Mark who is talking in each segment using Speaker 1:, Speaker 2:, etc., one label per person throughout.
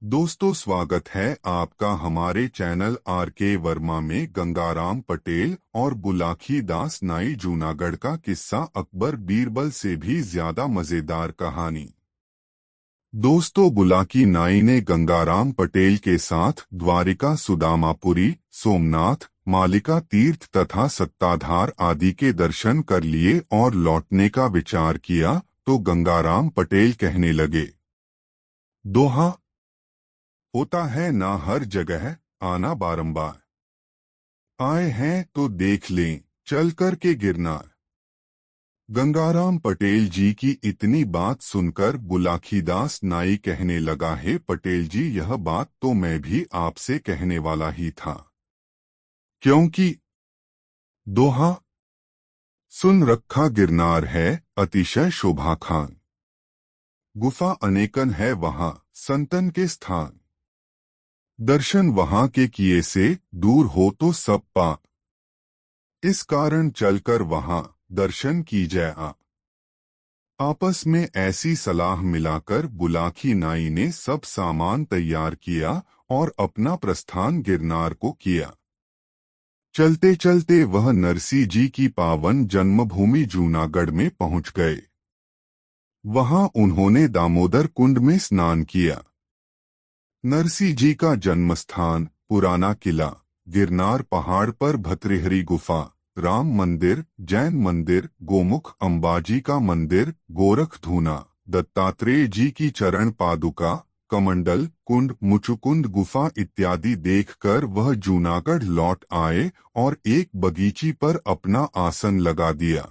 Speaker 1: दोस्तों, स्वागत है आपका हमारे चैनल आर.के. वर्मा में। गंगाराम पटेल और बुलाकी दास नाई जूनागढ़ का किस्सा अकबर बीरबल से भी ज्यादा मजेदार कहानी। दोस्तों, बुलाकी नाई ने गंगाराम पटेल के साथ द्वारिका, सुदामापुरी, सोमनाथ, मालिका तीर्थ तथा सत्ताधार आदि के दर्शन कर लिए और लौटने का विचार किया तो गंगाराम पटेल कहने लगे, दोहा होता है ना हर जगह आना बारंबार, आए हैं तो देख लें चल कर के गिरनार। गंगाराम पटेल जी की इतनी बात सुनकर बुलाकीदास नाई कहने लगा, है पटेल जी, यह बात तो मैं भी आपसे कहने वाला ही था, क्योंकि दोहा सुन रखा गिरनार है अतिशय शोभा खान, गुफा अनेकन है वहां संतन के स्थान, दर्शन वहां के किए से दूर हो तो सब पाप, इस कारण चलकर वहां दर्शन कीजिए आप। आपस में ऐसी सलाह मिलाकर बुलाकी नाई ने सब सामान तैयार किया और अपना प्रस्थान गिरनार को किया। चलते चलते वह नरसी जी की पावन जन्मभूमि जूनागढ़ में पहुंच गए। वहां उन्होंने दामोदर कुंड में स्नान किया। नरसी जी का जन्मस्थान पुराना किला, गिरनार पहाड़ पर भतृहरि गुफा, राम मंदिर, जैन मंदिर, गोमुख अंबाजी का मंदिर, गोरखधूना, दत्तात्रेय जी की चरण पादुका, कमंडल कुंड, मुचुकुंद गुफा इत्यादि देखकर वह जूनागढ़ लौट आए और एक बगीची पर अपना आसन लगा दिया।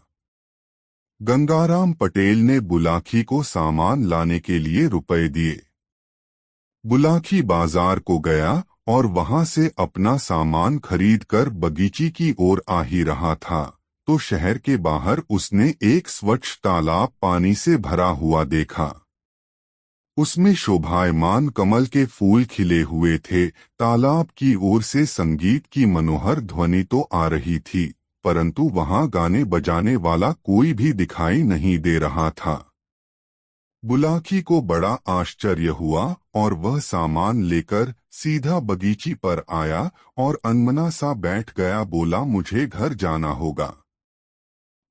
Speaker 1: गंगाराम पटेल ने बुलाकी को सामान लाने के लिए रुपए दिए। बुलाकी बाजार को गया और वहां से अपना सामान खरीदकर बगीची की ओर आ ही रहा था तो शहर के बाहर उसने एक स्वच्छ तालाब पानी से भरा हुआ देखा। उसमें शोभायमान कमल के फूल खिले हुए थे। तालाब की ओर से संगीत की मनोहर ध्वनि तो आ रही थी, परंतु वहां गाने बजाने वाला कोई भी दिखाई नहीं दे रहा था। बुलाकी को बड़ा आश्चर्य हुआ और वह सामान लेकर सीधा बगीची पर आया और अनमना सा बैठ गया। बोला, मुझे घर जाना होगा।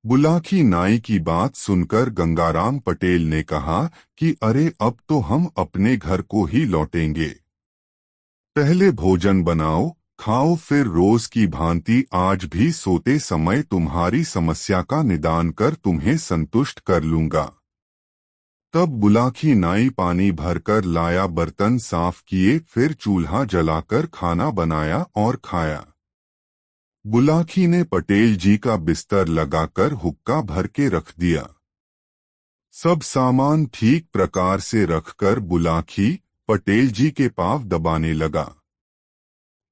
Speaker 1: बुलाकी नाई की बात सुनकर गंगाराम पटेल ने कहा कि अरे, अब तो हम अपने घर को ही लौटेंगे। पहले भोजन बनाओ, खाओ, फिर रोज की भांति आज भी सोते समय तुम्हारी समस्या का निदान कर तुम्हें संतुष्ट कर लूंगा। तब बुलाकी नाई पानी भरकर लाया, बर्तन साफ किए, फिर चूल्हा जलाकर खाना बनाया और खाया। बुलाकी ने पटेल जी का बिस्तर लगाकर हुक्का भर के रख दिया। सब सामान ठीक प्रकार से रखकर बुलाकी पटेल जी के पांव दबाने लगा।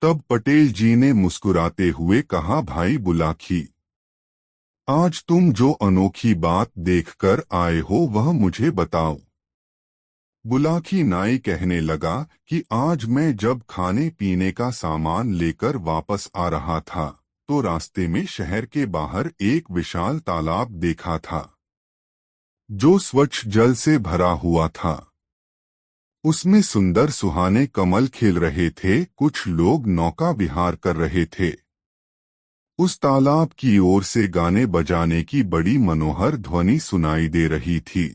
Speaker 1: तब पटेल जी ने मुस्कुराते हुए कहा, भाई बुलाकी, आज तुम जो अनोखी बात देखकर आए हो वह मुझे बताओ। बुलाकी नाई कहने लगा कि आज मैं जब खाने पीने का सामान लेकर वापस आ रहा था तो रास्ते में शहर के बाहर एक विशाल तालाब देखा था जो स्वच्छ जल से भरा हुआ था। उसमें सुंदर सुहाने कमल खिल रहे थे। कुछ लोग नौका विहार कर रहे थे। उस तालाब की ओर से गाने बजाने की बड़ी मनोहर ध्वनि सुनाई दे रही थी,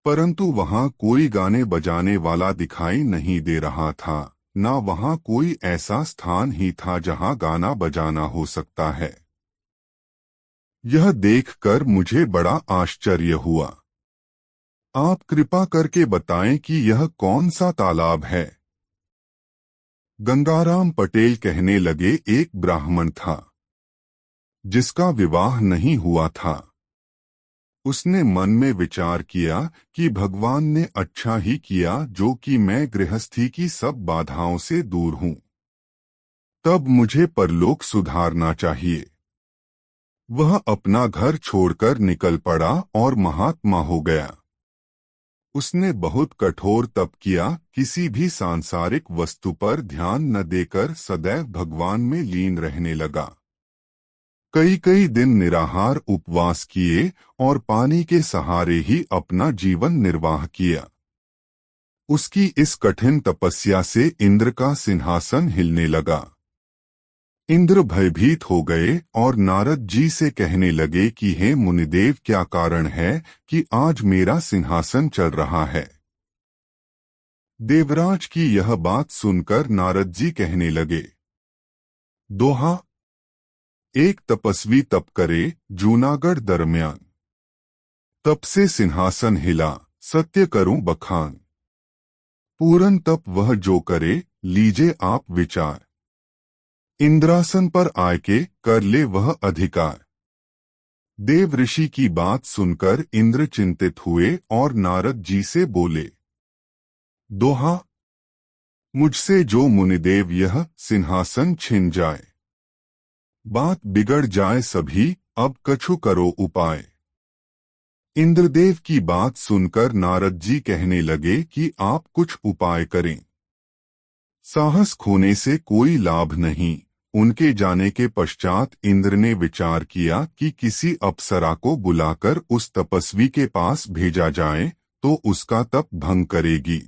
Speaker 1: परंतु वहां कोई गाने बजाने वाला दिखाई नहीं दे रहा था। ना वहां कोई ऐसा स्थान ही था जहां गाना बजाना हो सकता है। यह देखकर मुझे बड़ा आश्चर्य हुआ। आप कृपा करके बताएं कि यह कौन सा तालाब है। गंगाराम पटेल कहने लगे, एक ब्राह्मण था जिसका विवाह नहीं हुआ था। उसने मन में विचार किया कि भगवान ने अच्छा ही किया जो कि मैं गृहस्थी की सब बाधाओं से दूर हूं। तब मुझे परलोक सुधारना चाहिए। वह अपना घर छोड़कर निकल पड़ा और महात्मा हो गया। उसने बहुत कठोर तप किया, किसी भी सांसारिक वस्तु पर ध्यान न देकर सदैव भगवान में लीन रहने लगा। कई कई दिन निराहार उपवास किए और पानी के सहारे ही अपना जीवन निर्वाह किया। उसकी इस कठिन तपस्या से इंद्र का सिंहासन हिलने लगा। इंद्र भयभीत हो गए और नारद जी से कहने लगे कि हे मुनिदेव, क्या कारण है कि आज मेरा सिंहासन चल रहा है। देवराज की यह बात सुनकर नारद जी कहने लगे, दोहा, एक तपस्वी तप करे जूनागढ़ दरमियान, तप से सिंहासन हिला सत्य करूं बखान, पूरन तप वह जो करे लीजे आप विचार, इंद्रासन पर आए के कर ले वह अधिकार। देव ऋषि की बात सुनकर इंद्र चिंतित हुए और नारद जी से बोले, दोहा, मुझसे जो मुनिदेव यह सिंहासन छिन जाए, बात बिगड़ जाए सभी, अब कछु करो उपाय। इंद्रदेव की बात सुनकर नारद जी कहने लगे कि आप कुछ उपाय करें। साहस खोने से कोई लाभ नहीं। उनके जाने के पश्चात इंद्र ने विचार किया कि किसी अप्सरा को बुलाकर उस तपस्वी के पास भेजा जाए तो उसका तप भंग करेगी।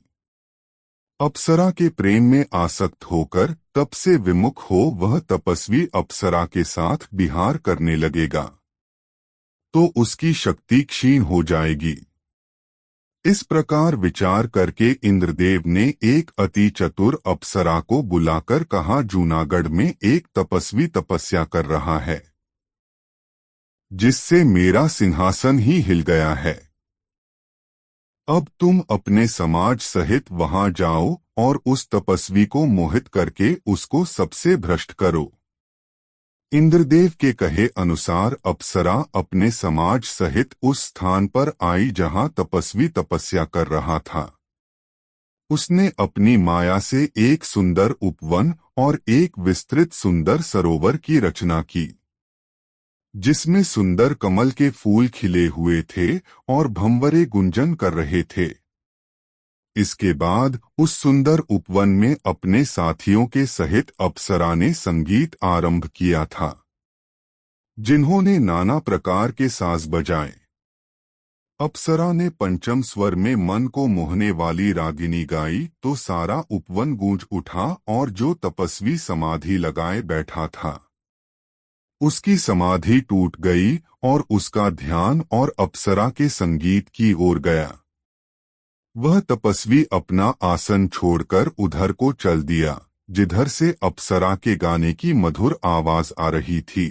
Speaker 1: अप्सरा के प्रेम में आसक्त होकर तप से विमुख हो वह तपस्वी अप्सरा के साथ विहार करने लगेगा तो उसकी शक्ति क्षीण हो जाएगी। इस प्रकार विचार करके इंद्रदेव ने एक अति चतुर अप्सरा को बुलाकर कहा, जूनागढ़ में एक तपस्वी तपस्या कर रहा है जिससे मेरा सिंहासन ही हिल गया है। अब तुम अपने समाज सहित वहां जाओ और उस तपस्वी को मोहित करके उसको सबसे भ्रष्ट करो। इंद्रदेव के कहे अनुसार अप्सरा अपने समाज सहित उस स्थान पर आई जहां तपस्वी तपस्या कर रहा था। उसने अपनी माया से एक सुंदर उपवन और एक विस्तृत सुंदर सरोवर की रचना की, जिसमें सुंदर कमल के फूल खिले हुए थे और भंवरे गुंजन कर रहे थे। इसके बाद उस सुंदर उपवन में अपने साथियों के सहित अप्सरा ने संगीत आरंभ किया था, जिन्होंने नाना प्रकार के साज बजाए। अप्सरा ने पंचम स्वर में मन को मोहने वाली रागिनी गाई तो सारा उपवन गूंज उठा और जो तपस्वी समाधि लगाए बैठा था उसकी समाधि टूट गई और उसका ध्यान और अप्सरा के संगीत की ओर गया। वह तपस्वी अपना आसन छोड़कर उधर को चल दिया जिधर से अप्सरा के गाने की मधुर आवाज आ रही थी।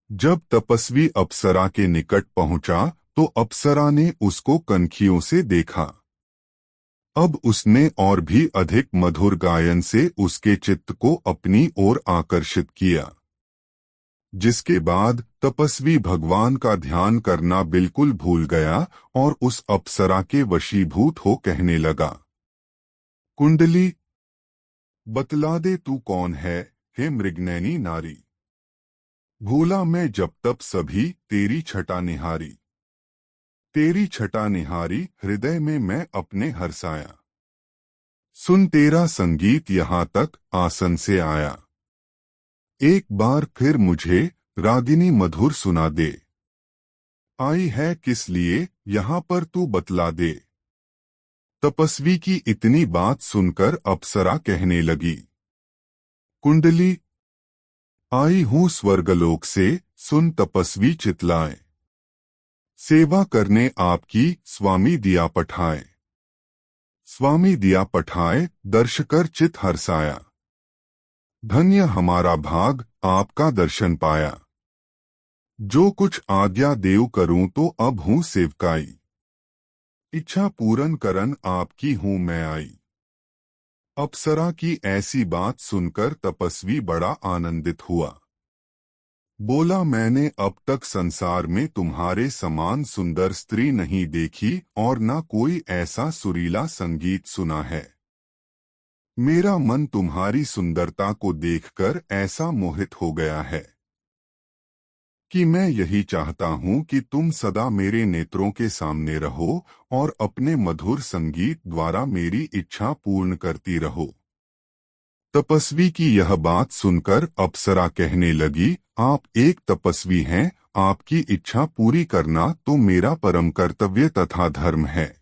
Speaker 1: जब तपस्वी अप्सरा के निकट पहुंचा तो अप्सरा ने उसको कनखियों से देखा। अब उसने और भी अधिक मधुर गायन से उसके चित्त को अपनी ओर आकर्षित किया, जिसके बाद तपस्वी भगवान का ध्यान करना बिल्कुल भूल गया और उस अप्सरा के वशीभूत हो कहने लगा, कुंडली, बतला दे तू कौन है हे मृगनैनी नारी। भूला मैं जब तब सभी तेरी छटा निहारी, तेरी छटा निहारी हृदय में मैं अपने हर्षाया। सुन तेरा संगीत यहाँ तक आसन से आया, एक बार फिर मुझे रागिनी मधुर सुना दे। आई है किस लिए यहाँ पर तू बतला दे। तपस्वी की इतनी बात सुनकर अप्सरा कहने लगी, कुंडली, आई हूँ स्वर्गलोक से, सुन तपस्वी चितलाए। सेवा करने आपकी स्वामी दिया पठाए, स्वामी दिया पठाए दर्शकर चित हर्षाया। धन्य हमारा भाग आपका दर्शन पाया, जो कुछ आज्ञा देव करूं तो अब हूँ सेवकाई। इच्छा पूरन करन आपकी हूँ मैं आई। अप्सरा की ऐसी बात सुनकर तपस्वी बड़ा आनंदित हुआ। बोला, मैंने अब तक संसार में तुम्हारे समान सुंदर स्त्री नहीं देखी और न कोई ऐसा सुरीला संगीत सुना है। मेरा मन तुम्हारी सुंदरता को देखकर ऐसा मोहित हो गया है कि मैं यही चाहता हूँ कि तुम सदा मेरे नेत्रों के सामने रहो और अपने मधुर संगीत द्वारा मेरी इच्छा पूर्ण करती रहो। तपस्वी की यह बात सुनकर अप्सरा कहने लगी, आप एक तपस्वी हैं, आपकी इच्छा पूरी करना तो मेरा परम कर्तव्य तथा धर्म है।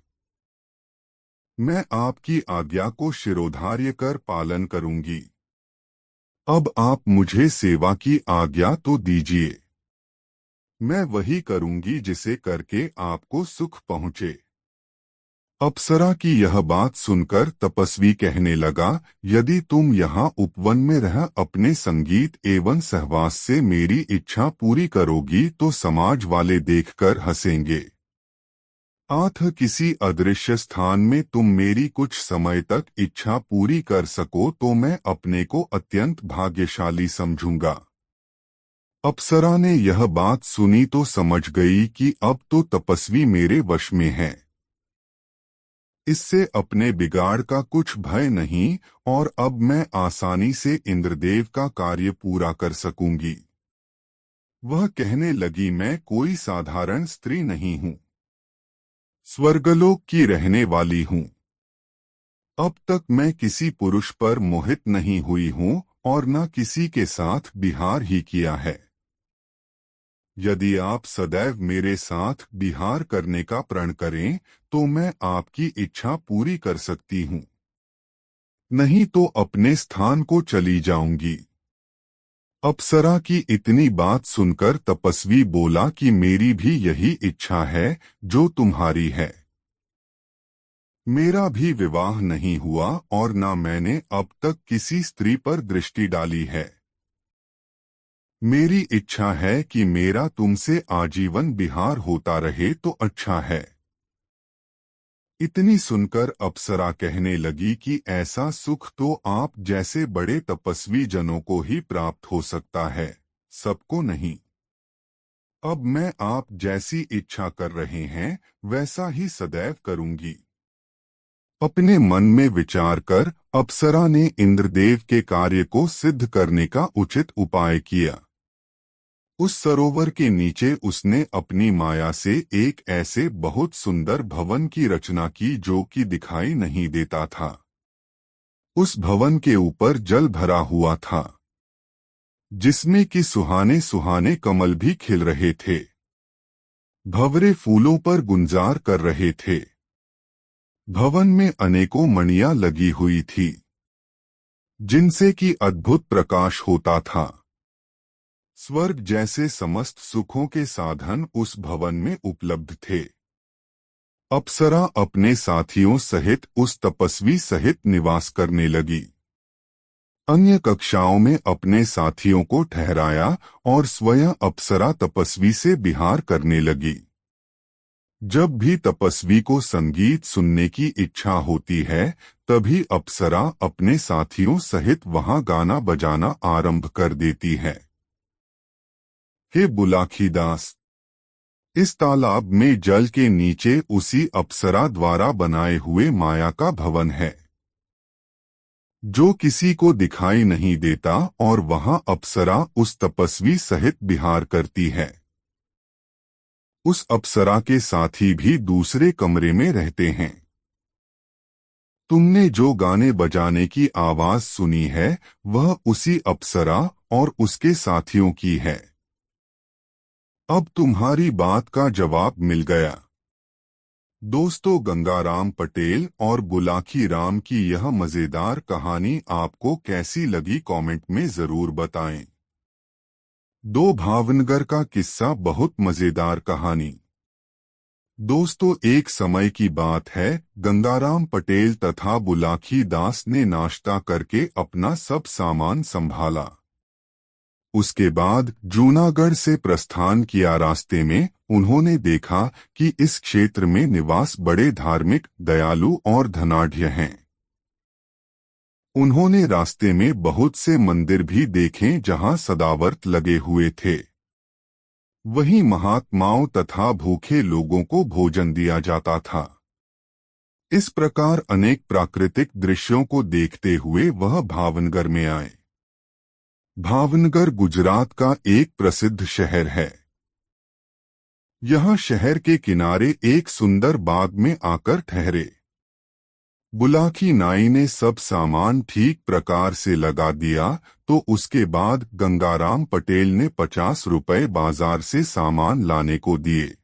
Speaker 1: मैं आपकी आज्ञा को शिरोधार्य कर पालन करूंगी। अब आप मुझे सेवा की आज्ञा तो दीजिए। मैं वही करूंगी जिसे करके आपको सुख पहुंचे। अप्सरा की यह बात सुनकर तपस्वी कहने लगा, यदि तुम यहाँ उपवन में रह अपने संगीत एवं सहवास से मेरी इच्छा पूरी करोगी तो समाज वाले देखकर हंसेंगे। आठ किसी अदृश्य स्थान में तुम मेरी कुछ समय तक इच्छा पूरी कर सको तो मैं अपने को अत्यंत भाग्यशाली समझूंगा। अप्सरा ने यह बात सुनी तो समझ गई कि अब तो तपस्वी मेरे वश में है। इससे अपने बिगाड़ का कुछ भय नहीं और अब मैं आसानी से इंद्रदेव का कार्य पूरा कर सकूंगी। वह कहने लगी, मैं कोई साधारण स्त्री नहीं हूँ, स्वर्गलोक की रहने वाली हूँ। अब तक मैं किसी पुरुष पर मोहित नहीं हुई हूँ और न किसी के साथ विहार ही किया है। यदि आप सदैव मेरे साथ विहार करने का प्रण करें तो मैं आपकी इच्छा पूरी कर सकती हूँ, नहीं तो अपने स्थान को चली जाऊंगी। अप्सरा की इतनी बात सुनकर तपस्वी बोला कि मेरी भी यही इच्छा है जो तुम्हारी है। मेरा भी विवाह नहीं हुआ और न मैंने अब तक किसी स्त्री पर दृष्टि डाली है। मेरी इच्छा है कि मेरा तुमसे आजीवन विहार होता रहे तो अच्छा है। इतनी सुनकर अप्सरा कहने लगी कि ऐसा सुख तो आप जैसे बड़े तपस्वी जनों को ही प्राप्त हो सकता है, सबको नहीं। अब मैं आप जैसी इच्छा कर रहे हैं वैसा ही सदैव करूंगी। अपने मन में विचार कर अप्सरा ने इंद्रदेव के कार्य को सिद्ध करने का उचित उपाय किया। उस सरोवर के नीचे उसने अपनी माया से एक ऐसे बहुत सुंदर भवन की रचना की जो कि दिखाई नहीं देता था। उस भवन के ऊपर जल भरा हुआ था, जिसमें कि सुहाने सुहाने कमल भी खिल रहे थे, भंवरे फूलों पर गुंजार कर रहे थे। भवन में अनेकों मणियां लगी हुई थी, जिनसे कि अद्भुत प्रकाश होता था। स्वर्ग जैसे समस्त सुखों के साधन उस भवन में उपलब्ध थे। अप्सरा अपने साथियों सहित उस तपस्वी सहित निवास करने लगी। अन्य कक्षाओं में अपने साथियों को ठहराया और स्वयं अप्सरा तपस्वी से विहार करने लगी। जब भी तपस्वी को संगीत सुनने की इच्छा होती है तभी अप्सरा अपने साथियों सहित वहां गाना बजाना आरंभ कर देती है। हे बुलाखीदास, इस तालाब में जल के नीचे उसी अप्सरा द्वारा बनाए हुए माया का भवन है, जो किसी को दिखाई नहीं देता और वहां अप्सरा उस तपस्वी सहित विहार करती है। उस अप्सरा के साथी भी दूसरे कमरे में रहते हैं। तुमने जो गाने बजाने की आवाज सुनी है वह उसी अप्सरा और उसके साथियों की है। अब तुम्हारी बात का जवाब मिल गया। दोस्तों, गंगाराम पटेल और बुलाकी राम की यह मजेदार कहानी आपको कैसी लगी कमेंट में जरूर बताएं। दो भावनगर का किस्सा बहुत मजेदार कहानी। दोस्तों, एक समय की बात है, गंगाराम पटेल तथा बुलाकी दास ने नाश्ता करके अपना सब सामान संभाला। उसके बाद जूनागढ़ से प्रस्थान किया। रास्ते में उन्होंने देखा कि इस क्षेत्र में निवास बड़े धार्मिक, दयालु और धनाढ्य हैं। उन्होंने रास्ते में बहुत से मंदिर भी देखे जहां सदावर्त लगे हुए थे। वहीं महात्माओं तथा भूखे लोगों को भोजन दिया जाता था। इस प्रकार अनेक प्राकृतिक दृश्यों को देखते हुए वह भावनगर में आए। भावनगर गुजरात का एक प्रसिद्ध शहर है। यह शहर के किनारे एक सुंदर बाग में आकर ठहरे। बुलाकी नाई ने सब सामान ठीक प्रकार से लगा दिया तो उसके बाद गंगाराम पटेल ने 50 रुपए बाजार से सामान लाने को दिए।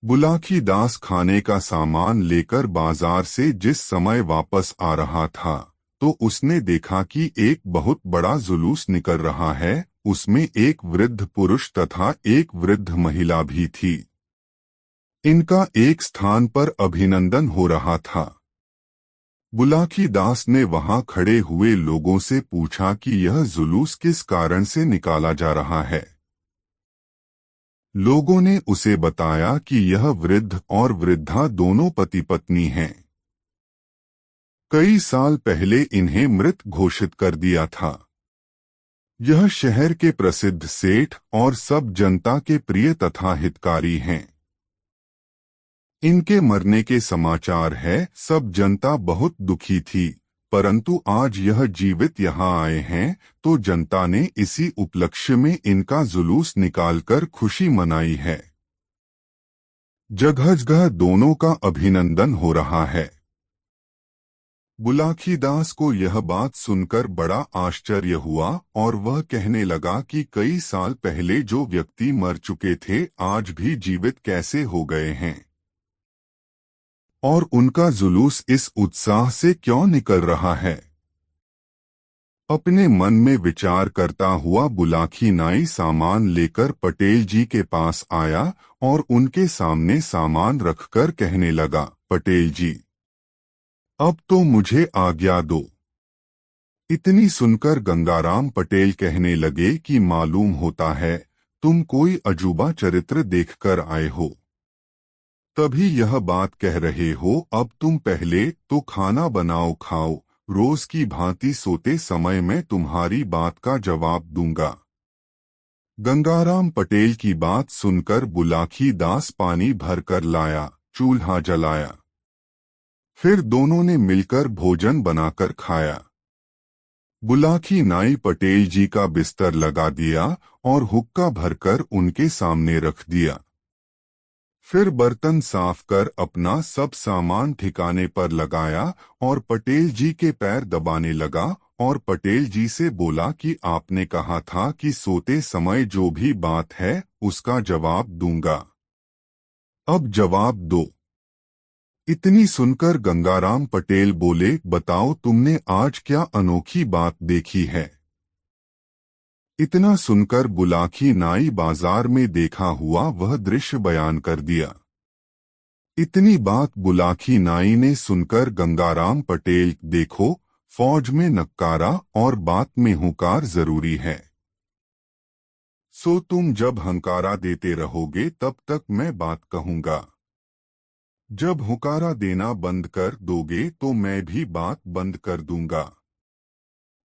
Speaker 1: बुलाकी दास खाने का सामान लेकर बाजार से जिस समय वापस आ रहा था तो उसने देखा कि एक बहुत बड़ा जुलूस निकल रहा है। उसमें एक वृद्ध पुरुष तथा एक वृद्ध महिला भी थी। इनका एक स्थान पर अभिनंदन हो रहा था। बुलाकी दास ने वहां खड़े हुए लोगों से पूछा कि यह जुलूस किस कारण से निकाला जा रहा है। लोगों ने उसे बताया कि यह वृद्ध और वृद्धा दोनों पति पत्नी हैं। कई साल पहले इन्हें मृत घोषित कर दिया था। यह शहर के प्रसिद्ध सेठ और सब जनता के प्रिय तथा हितकारी हैं। इनके मरने के समाचार है सब जनता बहुत दुखी थी, परंतु आज यह जीवित यहाँ आए हैं तो जनता ने इसी उपलक्ष्य में इनका जुलूस निकालकर खुशी मनाई है। जगह जगह दोनों का अभिनंदन हो रहा है। बुलाकी दास को यह बात सुनकर बड़ा आश्चर्य हुआ और वह कहने लगा कि कई साल पहले जो व्यक्ति मर चुके थे आज भी जीवित कैसे हो गए हैं और उनका जुलूस इस उत्साह से क्यों निकल रहा है। अपने मन में विचार करता हुआ बुलाकी नाई सामान लेकर पटेल जी के पास आया और उनके सामने सामान रखकर कहने लगा, पटेल जी, अब तो मुझे आज्ञा दो। इतनी सुनकर गंगाराम पटेल कहने लगे कि मालूम होता है तुम कोई अजूबा चरित्र देखकर आए हो, तभी यह बात कह रहे हो। अब तुम पहले तो खाना बनाओ खाओ, रोज की भांति सोते समय मैं तुम्हारी बात का जवाब दूंगा। गंगाराम पटेल की बात सुनकर बुलाकी दास पानी भरकर लाया, चूल्हा जलाया। फिर दोनों ने मिलकर भोजन बनाकर खाया। बुलाकी नाई पटेल जी का बिस्तर लगा दिया और हुक्का भरकर उनके सामने रख दिया। फिर बर्तन साफ कर अपना सब सामान ठिकाने पर लगाया और पटेल जी के पैर दबाने लगा और पटेल जी से बोला कि आपने कहा था कि सोते समय जो भी बात है उसका जवाब दूंगा, अब जवाब दो। इतनी सुनकर गंगाराम पटेल बोले, बताओ तुमने आज क्या अनोखी बात देखी है। इतना सुनकर बुलाकी नाई बाजार में देखा हुआ वह दृश्य बयान कर दिया। इतनी बात बुलाकी नाई ने सुनकर गंगाराम पटेल, देखो फौज में नक्कारा और बात में हुंकार जरूरी है। सो तुम जब हंकारा देते रहोगे तब तक मैं बात कहूंगा, जब हुंकारा देना बंद कर दोगे तो मैं भी बात बंद कर दूंगा।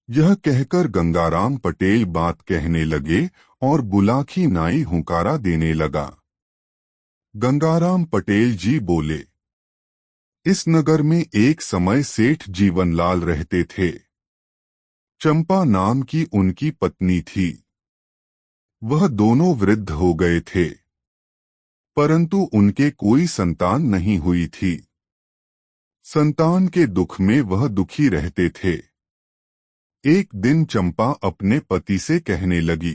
Speaker 1: यह कहकर गंगाराम पटेल बात कहने लगे और बुलाकी नाई हुंकारा देने लगा। गंगाराम पटेल जी बोले, इस नगर में एक समय सेठ जीवनलाल रहते थे। चंपा नाम की उनकी पत्नी थी। वह दोनों वृद्ध हो गए थे, परंतु उनके कोई संतान नहीं हुई थी। संतान के दुख में वह दुखी रहते थे। एक दिन चंपा अपने पति से कहने लगी,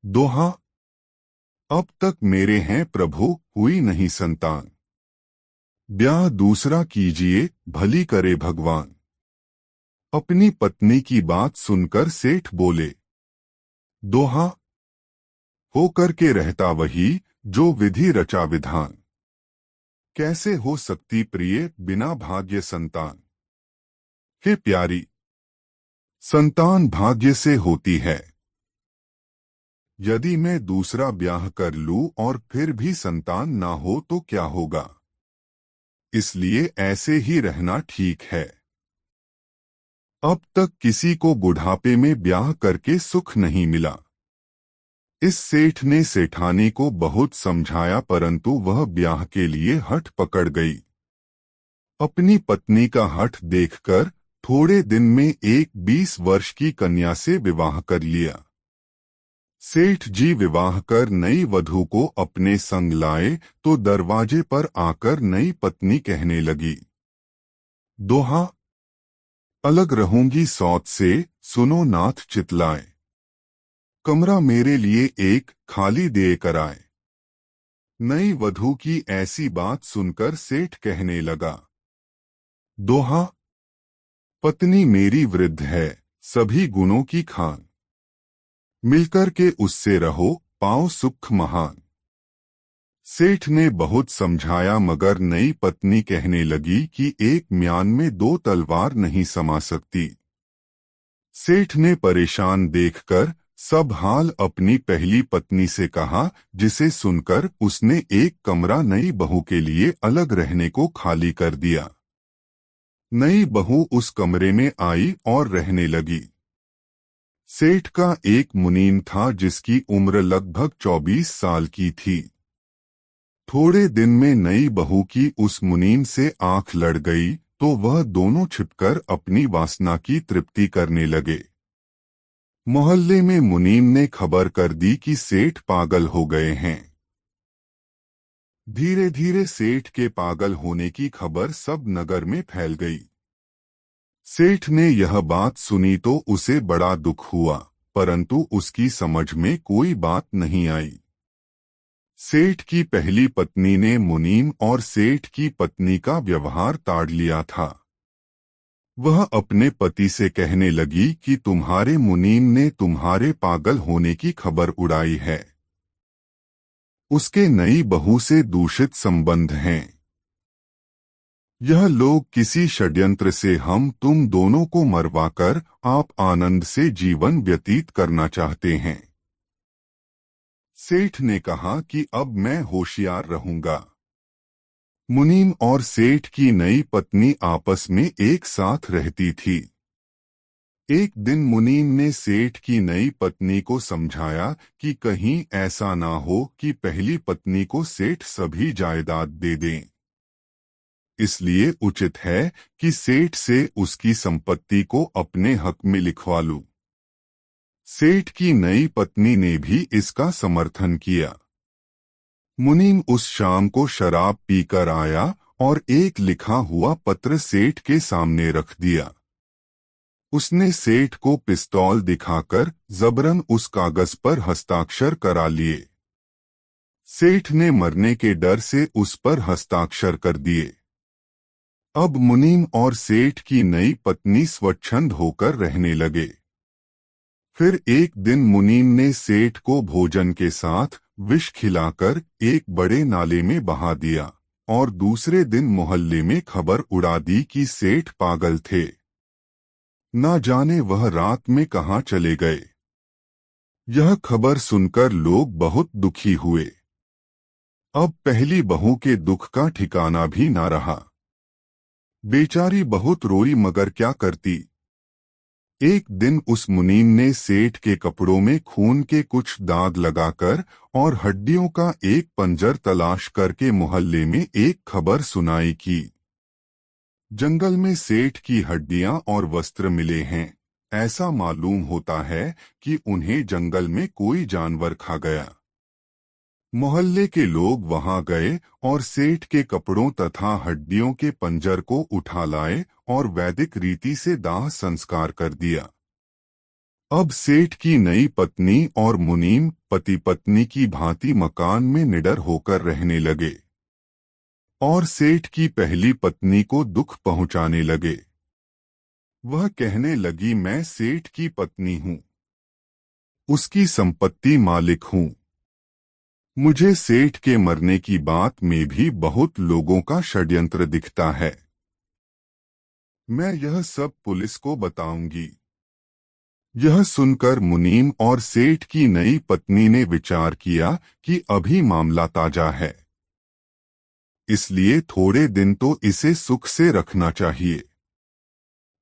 Speaker 1: दोहा, अब तक मेरे हैं प्रभु हुई नहीं संतान, ब्याह दूसरा कीजिए भली करे भगवान। अपनी पत्नी की बात सुनकर सेठ बोले, दोहा, हो करके रहता वही जो विधि रचा विधान, कैसे हो सकती प्रिय बिना भाग्य संतान। हे प्यारी, संतान भाग्य से होती है। यदि मैं दूसरा ब्याह कर लूं और फिर भी संतान ना हो तो क्या होगा, इसलिए ऐसे ही रहना ठीक है। अब तक किसी को बुढ़ापे में ब्याह करके सुख नहीं मिला। इस सेठ ने सेठानी को बहुत समझाया परंतु वह ब्याह के लिए हठ पकड़ गई। अपनी पत्नी का हठ देखकर थोड़े दिन में एक 20 वर्ष की कन्या से विवाह कर लिया। सेठ जी विवाह कर नई वधू को अपने संग लाए तो दरवाजे पर आकर नई पत्नी कहने लगी, दोहा, अलग रहूंगी सौत से सुनो नाथ चितलाए, कमरा मेरे लिए एक खाली दे कराए। नई वधू की ऐसी बात सुनकर सेठ कहने लगा, दोहा, पत्नी मेरी वृद्ध है, सभी गुणों की खान, मिलकर के उससे रहो, पाओ सुख महान। सेठ ने बहुत समझाया मगर नई पत्नी कहने लगी कि एक म्यान में दो तलवार नहीं समा सकती। सेठ ने परेशान देखकर सब हाल अपनी पहली पत्नी से कहा, जिसे सुनकर उसने एक कमरा नई बहू के लिए अलग रहने को खाली कर दिया। नई बहू उस कमरे में आई और रहने लगी। सेठ का एक मुनीम था जिसकी उम्र लगभग 24 साल की थी। थोड़े दिन में नई बहू की उस मुनीम से आंख लड़ गई तो वह दोनों छिपकर अपनी वासना की तृप्ति करने लगे। मोहल्ले में मुनीम ने खबर कर दी कि सेठ पागल हो गए हैं। धीरे धीरे सेठ के पागल होने की खबर सब नगर में फैल गई। सेठ ने यह बात सुनी तो उसे बड़ा दुख हुआ, परंतु उसकी समझ में कोई बात नहीं आई। सेठ की पहली पत्नी ने मुनीम और सेठ की पत्नी का व्यवहार ताड़ लिया था। वह अपने पति से कहने लगी कि तुम्हारे मुनीम ने तुम्हारे पागल होने की खबर उड़ाई है। उसके नई बहू से दूषित संबंध हैं। यह लोग किसी षड्यंत्र से हम तुम दोनों को मरवाकर आप आनंद से जीवन व्यतीत करना चाहते हैं। सेठ ने कहा कि अब मैं होशियार रहूंगा। मुनीम और सेठ की नई पत्नी आपस में एक साथ रहती थी। एक दिन मुनीम ने सेठ की नई पत्नी को समझाया कि कहीं ऐसा ना हो कि पहली पत्नी को सेठ सभी जायदाद दे दें। इसलिए उचित है कि सेठ से उसकी संपत्ति को अपने हक में लिखवा लूं। सेठ की नई पत्नी ने भी इसका समर्थन किया। मुनीम उस शाम को शराब पीकर आया और एक लिखा हुआ पत्र सेठ के सामने रख दिया। उसने सेठ को पिस्तौल दिखाकर जबरन उस कागज पर हस्ताक्षर करा लिए। सेठ ने मरने के डर से उस पर हस्ताक्षर कर दिए। अब मुनीम और सेठ की नई पत्नी स्वच्छंद होकर रहने लगे। फिर एक दिन मुनीम ने सेठ को भोजन के साथ विष खिलाकर एक बड़े नाले में बहा दिया और दूसरे दिन मोहल्ले में खबर उड़ा दी कि सेठ पागल थे। ना जाने वह रात में कहाँ चले गए। यह खबर सुनकर लोग बहुत दुखी हुए। अब पहली बहू के दुख का ठिकाना भी ना रहा। बेचारी बहुत रोई मगर क्या करती। एक दिन उस मुनीम ने सेठ के कपड़ों में खून के कुछ दाग लगाकर और हड्डियों का एक पंजर तलाश करके मोहल्ले में एक खबर सुनाई कि जंगल में सेठ की हड्डियां और वस्त्र मिले हैं। ऐसा मालूम होता है कि उन्हें जंगल में कोई जानवर खा गया। मोहल्ले के लोग वहां गए और सेठ के कपड़ों तथा हड्डियों के पंजर को उठा लाए और वैदिक रीति से दाह संस्कार कर दिया। अब सेठ की नई पत्नी और मुनीम पति पत्नी की भांति मकान में निडर होकर रहने लगे और सेठ की पहली पत्नी को दुख पहुंचाने लगे। वह कहने लगी, मैं सेठ की पत्नी हूं, उसकी संपत्ति मालिक हूं। मुझे सेठ के मरने की बात में भी बहुत लोगों का षड्यंत्र दिखता है। मैं यह सब पुलिस को बताऊंगी। यह सुनकर मुनीम और सेठ की नई पत्नी ने विचार किया कि अभी मामला ताजा है, इसलिए थोड़े दिन तो इसे सुख से रखना चाहिए,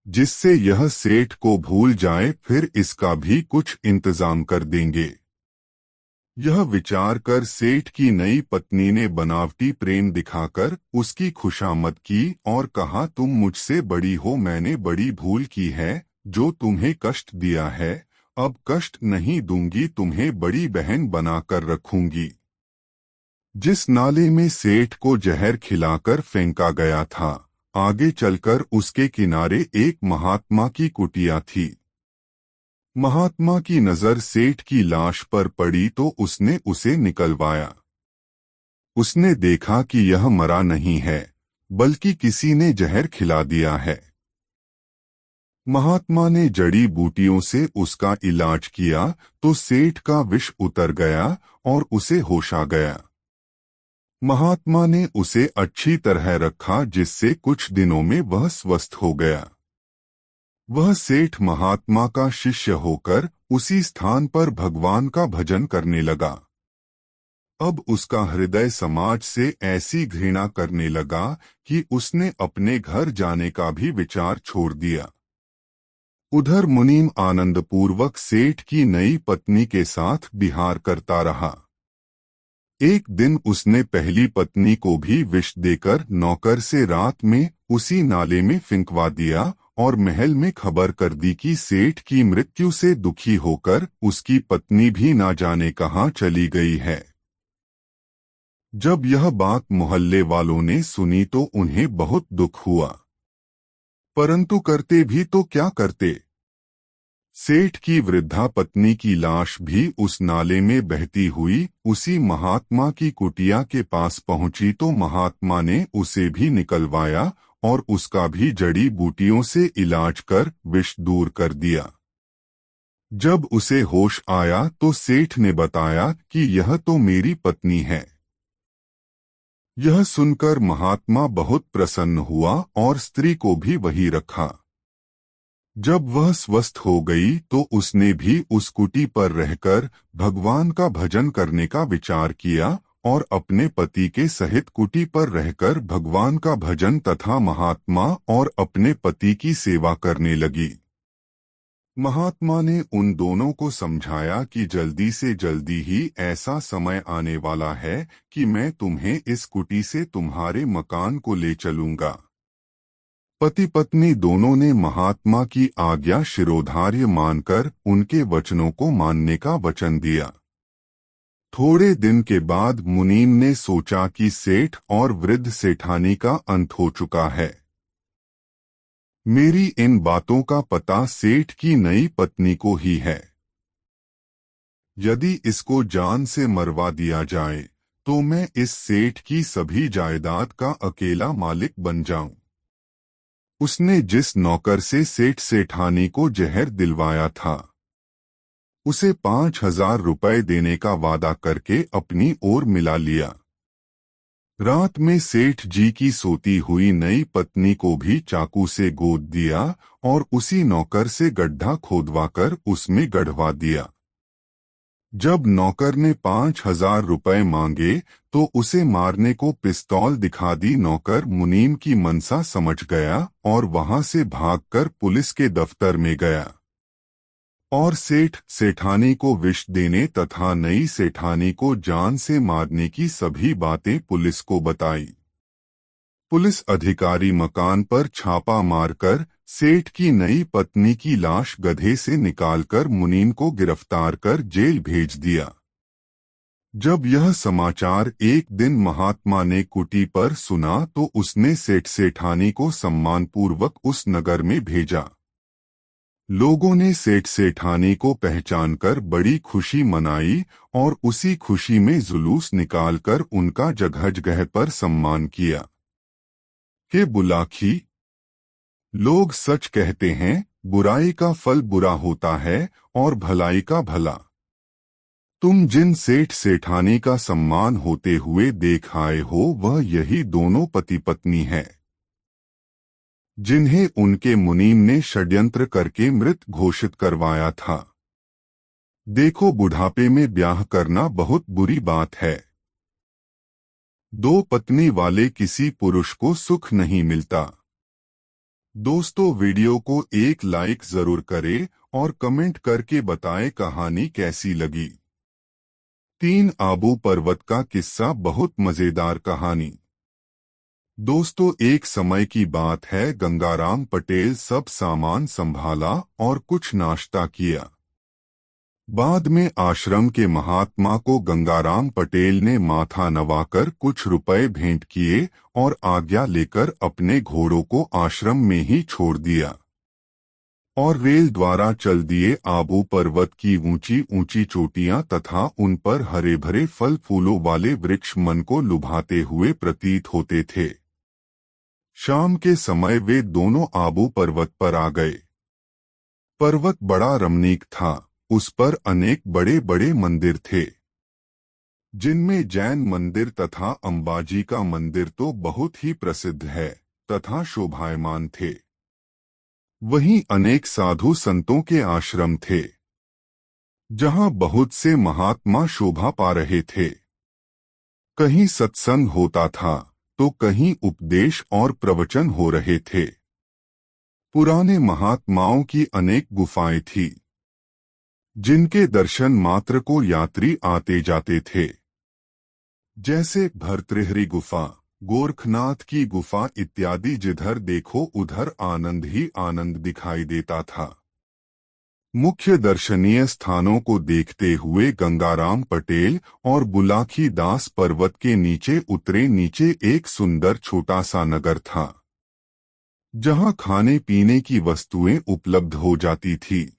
Speaker 1: जिससे यह सेठ को भूल जाए, फिर इसका भी कुछ इंतजाम कर देंगे। यह विचार कर सेठ की नई पत्नी ने बनावटी प्रेम दिखाकर उसकी खुशामद की और कहा, तुम मुझसे बड़ी हो, मैंने बड़ी भूल की है जो तुम्हें कष्ट दिया है। अब कष्ट नहीं दूंगी, तुम्हें बड़ी बहन बनाकर रखूंगी। जिस नाले में सेठ को जहर खिलाकर फेंका गया था, आगे चलकर उसके किनारे एक महात्मा की कुटिया थी। महात्मा की नजर सेठ की लाश पर पड़ी तो उसने उसे निकलवाया। उसने देखा कि यह मरा नहीं है, बल्कि किसी ने जहर खिला दिया है। महात्मा ने जड़ी बूटियों से उसका इलाज किया तो सेठ का विष उतर गया और उसे होश आ गया। महात्मा ने उसे अच्छी तरह रखा, जिससे कुछ दिनों में वह स्वस्थ हो गया। वह सेठ महात्मा का शिष्य होकर उसी स्थान पर भगवान का भजन करने लगा। अब उसका हृदय समाज से ऐसी घृणा करने लगा कि उसने अपने घर जाने का भी विचार छोड़ दिया। उधर मुनीम आनंदपूर्वक सेठ की नई पत्नी के साथ विहार करता रहा। एक दिन उसने पहली पत्नी को भी विष देकर नौकर से रात में उसी नाले में फिंकवा दिया और महल में खबर कर दी कि सेठ की मृत्यु से दुखी होकर उसकी पत्नी भी ना जाने कहाँ चली गई है। जब यह बात मोहल्ले वालों ने सुनी तो उन्हें बहुत दुख हुआ, परंतु करते भी तो क्या करते। सेठ की वृद्धा पत्नी की लाश भी उस नाले में बहती हुई उसी महात्मा की कुटिया के पास पहुंची तो महात्मा ने उसे भी निकलवाया और उसका भी जड़ी बूटियों से इलाज कर विष दूर कर दिया। जब उसे होश आया तो सेठ ने बताया कि यह तो मेरी पत्नी है। यह सुनकर महात्मा बहुत प्रसन्न हुआ और स्त्री को भी वही रखा। जब वह स्वस्थ हो गई तो उसने भी उस कुटी पर रहकर भगवान का भजन करने का विचार किया और अपने पति के सहित कुटी पर रहकर भगवान का भजन तथा महात्मा और अपने पति की सेवा करने लगी। महात्मा ने उन दोनों को समझाया कि जल्दी से जल्दी ही ऐसा समय आने वाला है कि मैं तुम्हें इस कुटी से तुम्हारे मकान को ले चलूंगा। पति पत्नी दोनों ने महात्मा की आज्ञा शिरोधार्य मानकर उनके वचनों को मानने का वचन दिया। थोड़े दिन के बाद मुनीम ने सोचा कि सेठ और वृद्ध सेठानी का अंत हो चुका है। मेरी इन बातों का पता सेठ की नई पत्नी को ही है। यदि इसको जान से मरवा दिया जाए तो मैं इस सेठ की सभी जायदाद का अकेला मालिक बन जाऊं। उसने जिस नौकर से सेठ सेठानी को जहर दिलवाया था, उसे 5,000 रुपए देने का वादा करके अपनी ओर मिला लिया। रात में सेठ जी की सोती हुई नई पत्नी को भी चाकू से गोद दिया और उसी नौकर से गड्ढा खोदवाकर उसमें गढ़वा दिया। जब नौकर ने 5,000 रुपए मांगे तो उसे मारने को पिस्तौल दिखा दी। नौकर मुनीम की मनसा समझ गया और वहां से भागकर पुलिस के दफ्तर में गया और सेठ सेठानी को विष देने तथा नई सेठानी को जान से मारने की सभी बातें पुलिस को बताई। पुलिस अधिकारी मकान पर छापा मारकर सेठ की नई पत्नी की लाश गधे से निकालकर मुनीम को गिरफ्तार कर जेल भेज दिया। जब यह समाचार एक दिन महात्मा ने कुटी पर सुना तो उसने सेठ सेठानी को सम्मानपूर्वक उस नगर में भेजा। लोगों ने सेठ सेठानी को पहचानकर बड़ी खुशी मनाई और उसी खुशी में जुलूस निकालकर उनका जगह जगह पर सम्मान किया। के बुलाखी, लोग सच कहते हैं, बुराई का फल बुरा होता है और भलाई का भला। तुम जिन सेठ सेठानी का सम्मान होते हुए देख आए हो वह यही दोनों पति पत्नी हैं, जिन्हें उनके मुनीम ने षड्यंत्र करके मृत घोषित करवाया था। देखो, बुढ़ापे में ब्याह करना बहुत बुरी बात है। दो पत्नी वाले किसी पुरुष को सुख नहीं मिलता। दोस्तों, वीडियो को एक लाइक जरूर करें और कमेंट करके बताएं कहानी कैसी लगी। 3 आबू पर्वत का किस्सा बहुत मजेदार कहानी। दोस्तों, एक समय की बात है, गंगाराम पटेल सब सामान संभाला और कुछ नाश्ता किया। बाद में आश्रम के महात्मा को गंगाराम पटेल ने माथा नवाकर कुछ रुपए भेंट किए और आज्ञा लेकर अपने घोड़ों को आश्रम में ही छोड़ दिया। और रेल द्वारा चल दिए आबू पर्वत की ऊंची ऊंची चोटियां तथा उन पर हरे भरे फल फूलों वाले वृक्ष मन को लुभाते हुए प्रतीत होते थे। शाम के समय वे दोनों आबू पर्वत पर आ गए। पर्वत बड़ा रमणीक था, उस पर अनेक बड़े बड़े मंदिर थे, जिनमें जैन मंदिर तथा अंबाजी का मंदिर तो बहुत ही प्रसिद्ध है तथा शोभायमान थे। वहीं अनेक साधु संतों के आश्रम थे, जहां बहुत से महात्मा शोभा पा रहे थे। कहीं सत्संग होता था तो कहीं उपदेश और प्रवचन हो रहे थे। पुराने महात्माओं की अनेक गुफाएं थी, जिनके दर्शन मात्र को यात्री आते जाते थे, जैसे भर्तृहरि गुफा, गोरखनाथ की गुफा इत्यादि। जिधर देखो उधर आनंद ही आनंद दिखाई देता था। मुख्य दर्शनीय स्थानों को देखते हुए गंगाराम पटेल और बुलाकी दास पर्वत के नीचे उतरे। नीचे एक सुंदर छोटा सा नगर था, जहां खाने पीने की वस्तुएं उपलब्ध हो जाती थी।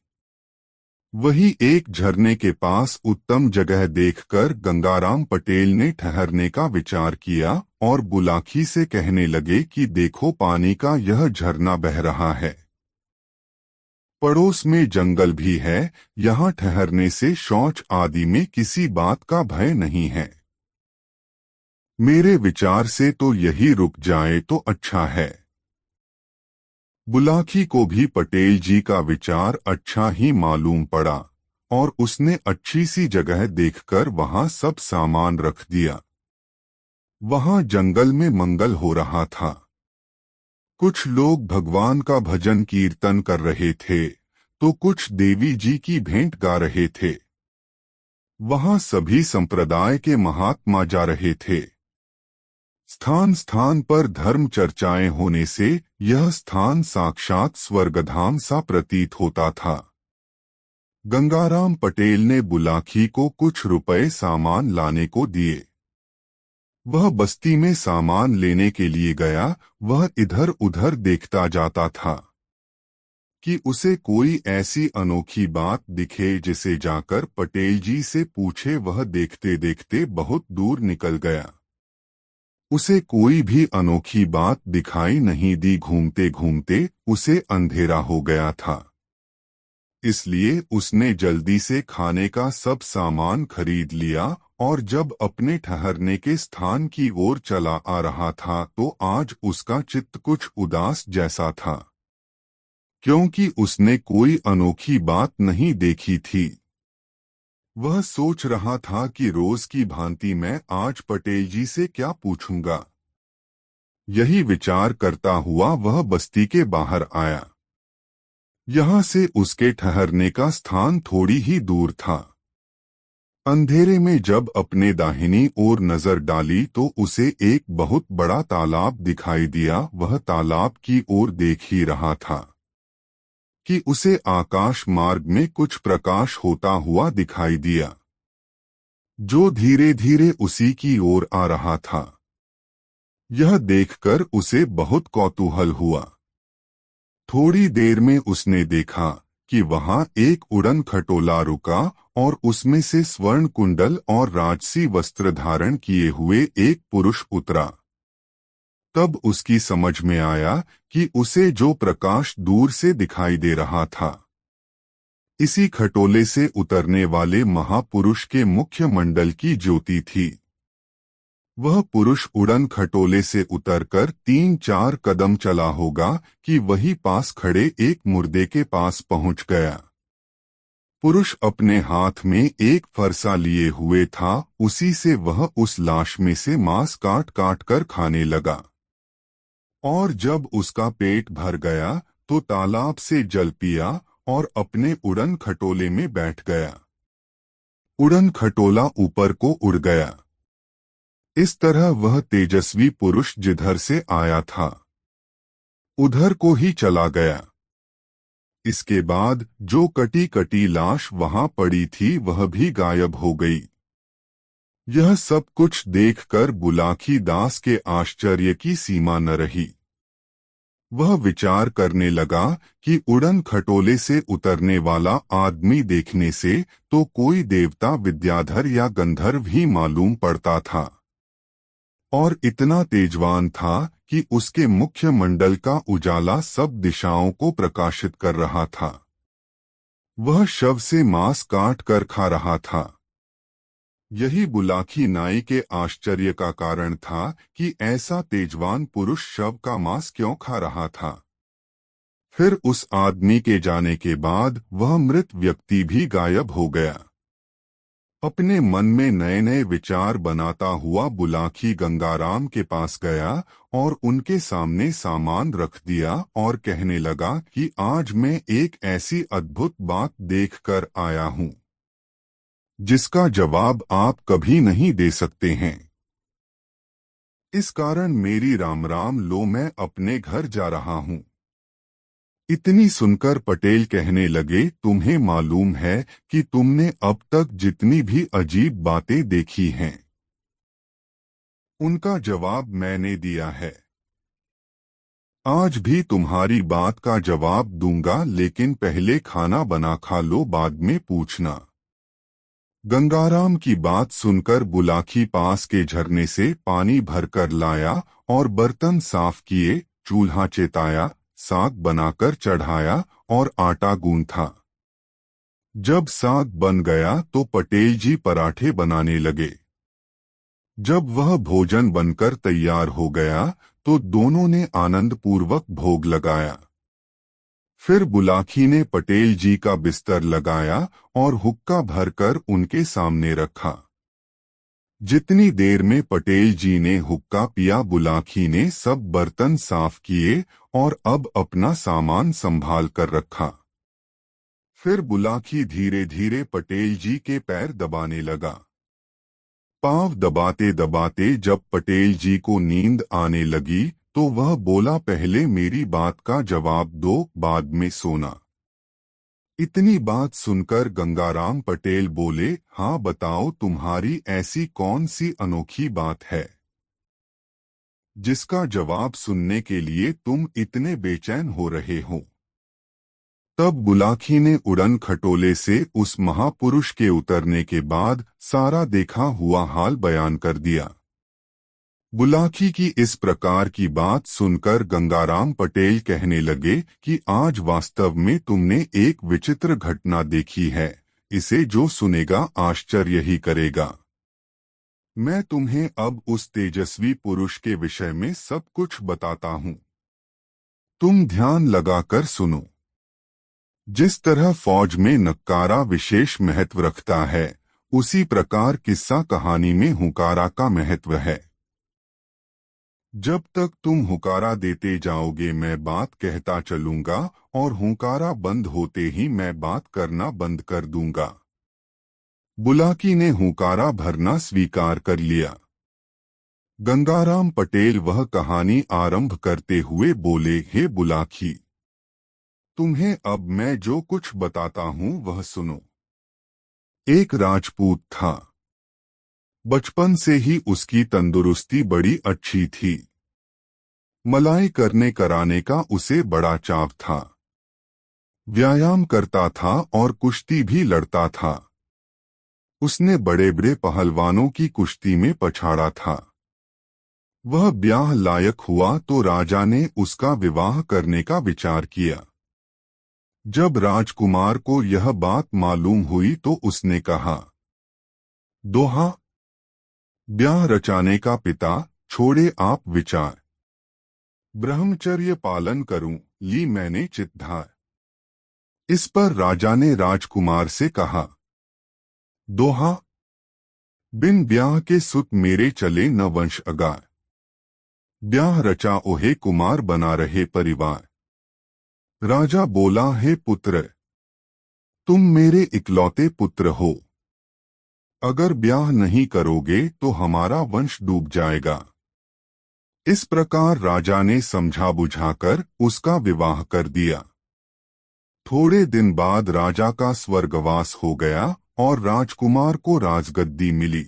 Speaker 1: वही एक झरने के पास उत्तम जगह देखकर गंगाराम पटेल ने ठहरने का विचार किया और बुलाकी से कहने लगे कि देखो, पानी का यह झरना बह रहा है, पड़ोस में जंगल भी है, यहाँ ठहरने से शौच आदि में किसी बात का भय नहीं है। मेरे विचार से तो यही रुक जाए तो अच्छा है। बुलाकी को भी पटेल जी का विचार अच्छा ही मालूम पड़ा और उसने अच्छी सी जगह देखकर वहां सब सामान रख दिया। वहां जंगल में मंगल हो रहा था। कुछ लोग भगवान का भजन कीर्तन कर रहे थे तो कुछ देवी जी की भेंट गा रहे थे। वहां सभी संप्रदाय के महात्मा जा रहे थे। स्थान स्थान पर धर्म चर्चाएं होने से यह स्थान साक्षात स्वर्गधाम सा प्रतीत होता था। गंगाराम पटेल ने बुलाकी को कुछ रुपए सामान लाने को दिए। वह बस्ती में सामान लेने के लिए गया। वह इधर उधर देखता जाता था कि उसे कोई ऐसी अनोखी बात दिखे जिसे जाकर पटेल जी से पूछे। वह देखते देखते बहुत दूर निकल गया। उसे कोई भी अनोखी बात दिखाई नहीं दी। घूमते घूमते उसे अंधेरा हो गया था, इसलिए उसने जल्दी से खाने का सब सामान खरीद लिया और जब अपने ठहरने के स्थान की ओर चला आ रहा था तो आज उसका चित्त कुछ उदास जैसा था, क्योंकि उसने कोई अनोखी बात नहीं देखी थी। वह सोच रहा था कि रोज की भांति मैं आज पटेल जी से क्या पूछूंगा। यही विचार करता हुआ वह बस्ती के बाहर आया। यहाँ से उसके ठहरने का स्थान थोड़ी ही दूर था। अंधेरे में जब अपने दाहिनी ओर नजर डाली तो उसे एक बहुत बड़ा तालाब दिखाई दिया। वह तालाब की ओर देख ही रहा था कि उसे आकाश मार्ग में कुछ प्रकाश होता हुआ दिखाई दिया, जो धीरे धीरे उसी की ओर आ रहा था। यह देखकर उसे बहुत कौतूहल हुआ। थोड़ी देर में उसने देखा कि वहां एक उड़न खटोला रुका और उसमें से स्वर्ण कुंडल और राजसी वस्त्र धारण किए हुए एक पुरुष उतरा। तब उसकी समझ में आया कि उसे जो प्रकाश दूर से दिखाई दे रहा था, इसी खटोले से उतरने वाले महापुरुष के मुख्य मंडल की ज्योति थी। वह पुरुष उड़न खटोले से उतरकर 3-4 कदम चला होगा कि वही पास खड़े एक मुर्दे के पास पहुंच गया। पुरुष अपने हाथ में एक फरसा लिए हुए था। उसी से वह उस लाश में से मांस काट काट कर खाने लगा और जब उसका पेट भर गया तो तालाब से जल पिया और अपने उड़न खटोले में बैठ गया। उड़न खटोला ऊपर को उड़ गया। इस तरह वह तेजस्वी पुरुष जिधर से आया था उधर को ही चला गया। इसके बाद जो कटी कटी लाश वहां पड़ी थी वह भी गायब हो गई। यह सब कुछ देखकर बुलाकी दास के आश्चर्य की सीमा न रही। वह विचार करने लगा कि उड़न खटोले से उतरने वाला आदमी देखने से तो कोई देवता, विद्याधर या गंधर्व ही मालूम पड़ता था, और इतना तेजवान था कि उसके मुख्य मंडल का उजाला सब दिशाओं को प्रकाशित कर रहा था। वह शव से मांस काट कर खा रहा था। यही बुलाकी नाई के आश्चर्य का कारण था कि ऐसा तेजवान पुरुष शव का मांस क्यों खा रहा था। फिर उस आदमी के जाने के बाद वह मृत व्यक्ति भी गायब हो गया। अपने मन में नए नए विचार बनाता हुआ बुलाकी गंगाराम के पास गया और उनके सामने सामान रख दिया और कहने लगा कि आज मैं एक ऐसी अद्भुत बात देखकर आया हूँ जिसका जवाब आप कभी नहीं दे सकते हैं। इस कारण मेरी राम राम लो, मैं अपने घर जा रहा हूँ। इतनी सुनकर पटेल कहने लगे, तुम्हें मालूम है कि तुमने अब तक जितनी भी अजीब बातें देखी हैं उनका जवाब मैंने दिया है। आज भी तुम्हारी बात का जवाब दूंगा, लेकिन पहले खाना बना खा लो, बाद में पूछना। गंगाराम की बात सुनकर बुलाकी पास के झरने से पानी भरकर लाया और बर्तन साफ किए, चूल्हा चेताया, साग बनाकर चढ़ाया और आटा गूंथा। जब साग बन गया तो पटेल जी पराठे बनाने लगे। जब वह भोजन बनकर तैयार हो गया तो दोनों ने आनंदपूर्वक भोग लगाया। फिर बुलाकी ने पटेल जी का बिस्तर लगाया और हुक्का भरकर उनके सामने रखा। जितनी देर में पटेल जी ने हुक्का पिया, बुलाकी ने सब बर्तन साफ किए और अब अपना सामान संभाल कर रखा। फिर बुलाकी धीरे धीरे पटेल जी के पैर दबाने लगा। पांव दबाते दबाते जब पटेल जी को नींद आने लगी तो वह बोला, पहले मेरी बात का जवाब दो, बाद में सोना। इतनी बात सुनकर गंगाराम पटेल बोले, हाँ बताओ, तुम्हारी ऐसी कौन सी अनोखी बात है जिसका जवाब सुनने के लिए तुम इतने बेचैन हो रहे हो। तब बुलाकी ने उड़न खटोले से उस महापुरुष के उतरने के बाद सारा देखा हुआ हाल बयान कर दिया। बुलाकी की इस प्रकार की बात सुनकर गंगाराम पटेल कहने लगे कि आज वास्तव में तुमने एक विचित्र घटना देखी है, इसे जो सुनेगा आश्चर्य ही करेगा। मैं तुम्हें अब उस तेजस्वी पुरुष के विषय में सब कुछ बताता हूँ। तुम ध्यान लगाकर सुनो। जिस तरह फौज में नक्कारा विशेष महत्व रखता है, उसी प्रकार किस्सा कहानी में हुकारा का महत्व है। जब तक तुम हुकारा देते जाओगे मैं बात कहता चलूंगा, और हुकारा बंद होते ही मैं बात करना बंद कर दूंगा। बुलाकी ने हुकारा भरना स्वीकार कर लिया। गंगाराम पटेल वह कहानी आरंभ करते हुए बोले, हे बुलाकी, तुम्हें अब मैं जो कुछ बताता हूँ वह सुनो। एक राजपूत था। बचपन से ही उसकी तंदुरुस्ती बड़ी अच्छी थी। मलाई करने कराने का उसे बड़ा चाव था। व्यायाम करता था और कुश्ती भी लड़ता था। उसने बड़े बड़े पहलवानों की कुश्ती में पछाड़ा था। वह ब्याह लायक हुआ तो राजा ने उसका विवाह करने का विचार किया। जब राजकुमार को यह बात मालूम हुई तो उसने कहा, दोहा, ब्याह रचाने का पिता, छोड़े आप विचार। ब्रह्मचर्य पालन करूं, ली मैंने चित्धार। इस पर राजा ने राजकुमार से कहा, दोहा, बिन ब्याह के सुत मेरे चले न वंश अगार। ब्याह रचा ओहे कुमार, बना रहे परिवार। राजा बोला, हे पुत्र, तुम मेरे इकलौते पुत्र हो। अगर ब्याह नहीं करोगे तो हमारा वंश डूब जाएगा। इस प्रकार राजा ने समझा बुझाकर उसका विवाह कर दिया। थोड़े दिन बाद राजा का स्वर्गवास हो गया और राजकुमार को राजगद्दी मिली।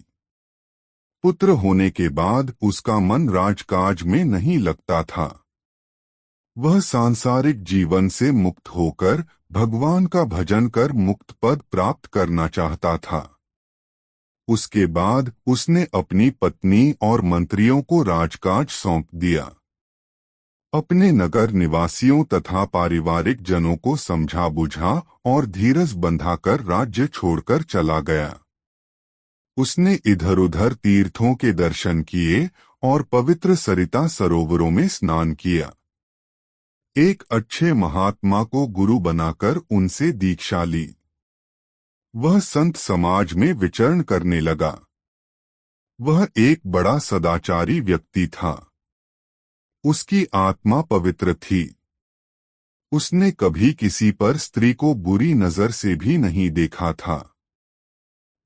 Speaker 1: पुत्र होने के बाद उसका मन राजकाज में नहीं लगता था। वह सांसारिक जीवन से मुक्त होकर भगवान का भजन कर मुक्त पद प्राप्त करना चाहता था। उसके बाद उसने अपनी पत्नी और मंत्रियों को राजकाज सौंप दिया। अपने नगर निवासियों तथा पारिवारिक जनों को समझा बुझा और धीरज बंधाकर राज्य छोड़कर चला गया। उसने इधर-उधर तीर्थों के दर्शन किए और पवित्र सरिता सरोवरों में स्नान किया। एक अच्छे महात्मा को गुरु बनाकर उनसे दीक्षा ली। वह संत समाज में विचरण करने लगा। वह एक बड़ा सदाचारी व्यक्ति था। उसकी आत्मा पवित्र थी। उसने कभी किसी पर स्त्री को बुरी नजर से भी नहीं देखा था।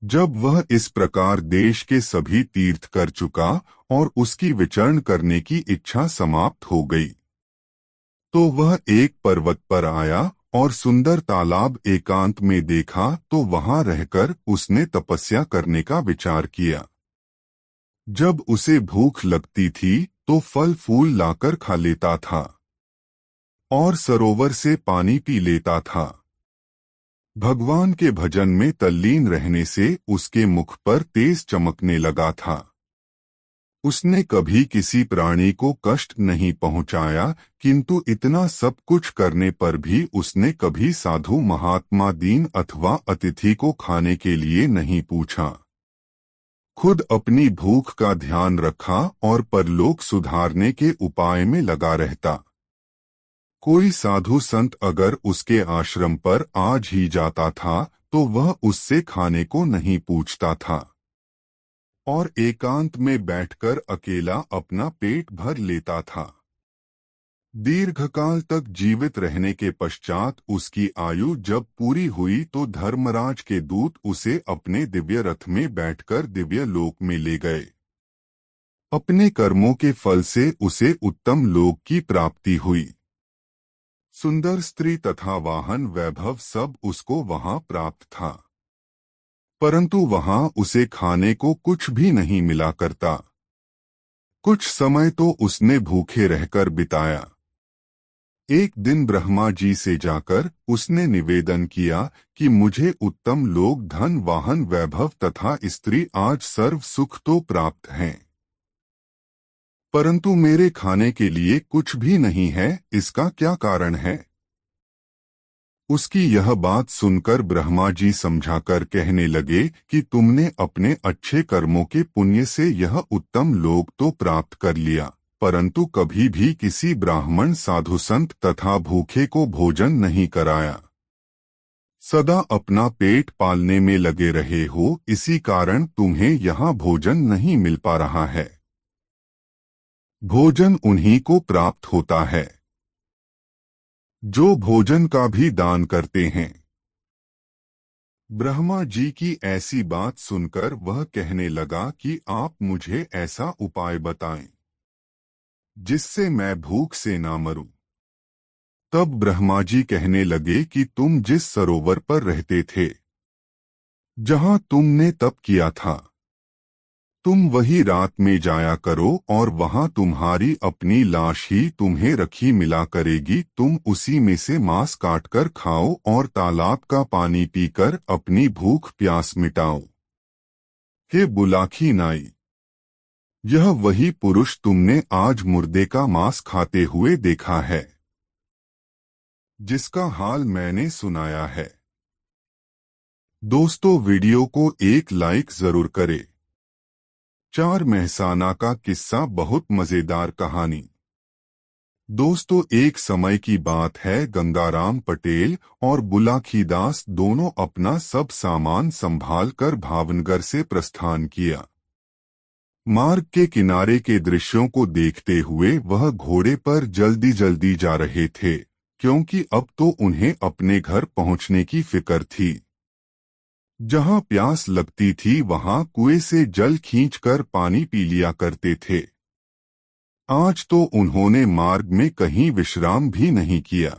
Speaker 1: जब वह इस प्रकार देश के सभी तीर्थ कर चुका और उसकी विचरण करने की इच्छा समाप्त हो गई, तो वह एक पर्वत पर आया और सुंदर तालाब एकांत में देखा, तो वहां रहकर उसने तपस्या करने का विचार किया। जब उसे भूख लगती थी तो फल फूल लाकर खा लेता था और सरोवर से पानी पी लेता था। भगवान के भजन में तल्लीन रहने से उसके मुख पर तेज चमकने लगा था। उसने कभी किसी प्राणी को कष्ट नहीं पहुंचाया, किंतु इतना सब कुछ करने पर भी उसने कभी साधु महात्मा दीन अथवा अतिथि को खाने के लिए नहीं पूछा। खुद अपनी भूख का ध्यान रखा और परलोक सुधारने के उपाय में लगा रहता। कोई साधु संत अगर उसके आश्रम पर आज ही जाता था तो वह उससे खाने को नहीं पूछता था और एकांत में बैठकर अकेला अपना पेट भर लेता था। दीर्घकाल तक जीवित रहने के पश्चात उसकी आयु जब पूरी हुई तो धर्मराज के दूत उसे अपने दिव्य रथ में बैठकर दिव्य लोक में ले गए। अपने कर्मों के फल से उसे उत्तम लोक की प्राप्ति हुई। सुंदर स्त्री तथा वाहन वैभव सब उसको वहां प्राप्त था, परंतु वहां उसे खाने को कुछ भी नहीं मिला करता। कुछ समय तो उसने भूखे रहकर बिताया। एक दिन ब्रह्मा जी से जाकर उसने निवेदन किया कि मुझे उत्तम लोक, धन, वाहन, वैभव तथा स्त्री आज सर्व सुख तो प्राप्त हैं, परंतु मेरे खाने के लिए कुछ भी नहीं है, इसका क्या कारण है? उसकी यह बात सुनकर ब्रह्मा जी समझाकर कहने लगे कि तुमने अपने अच्छे कर्मों के पुण्य से यह उत्तम लोक तो प्राप्त कर लिया, परंतु कभी भी किसी ब्राह्मण, साधु संत तथा भूखे को भोजन नहीं कराया। सदा अपना पेट पालने में लगे रहे हो, इसी कारण तुम्हें यहाँ भोजन नहीं मिल पा रहा है। भोजन उन्हीं को प्राप्त होता है जो भोजन का भी दान करते हैं। ब्रह्मा जी की ऐसी बात सुनकर वह कहने लगा कि आप मुझे ऐसा उपाय बताएं जिससे मैं भूख से ना मरूं। तब ब्रह्मा जी कहने लगे कि तुम जिस सरोवर पर रहते थे, जहां तुमने तप किया था, तुम वही रात में जाया करो और वहां तुम्हारी अपनी लाश ही तुम्हें रखी मिला करेगी। तुम उसी में से मांस काटकर खाओ और तालाब का पानी पीकर अपनी भूख प्यास मिटाओ। हे बुलाखी नाई, यह वही पुरुष तुमने आज मुर्दे का मांस खाते हुए देखा है, जिसका हाल मैंने सुनाया है। दोस्तों, वीडियो को एक लाइक जरूर करें। 4 मेहसाना का किस्सा बहुत मजेदार कहानी। दोस्तों, एक समय की बात है, गंगाराम पटेल और बुलाखी दास दोनों अपना सब सामान संभाल कर भावनगर से प्रस्थान किया। मार्ग के किनारे के दृश्यों को देखते हुए वह घोड़े पर जल्दी जल्दी जा रहे थे, क्योंकि अब तो उन्हें अपने घर पहुंचने की फिक्र थी। जहां प्यास लगती थी वहां कुएं से जल खींचकर पानी पी लिया करते थे। आज तो उन्होंने मार्ग में कहीं विश्राम भी नहीं किया।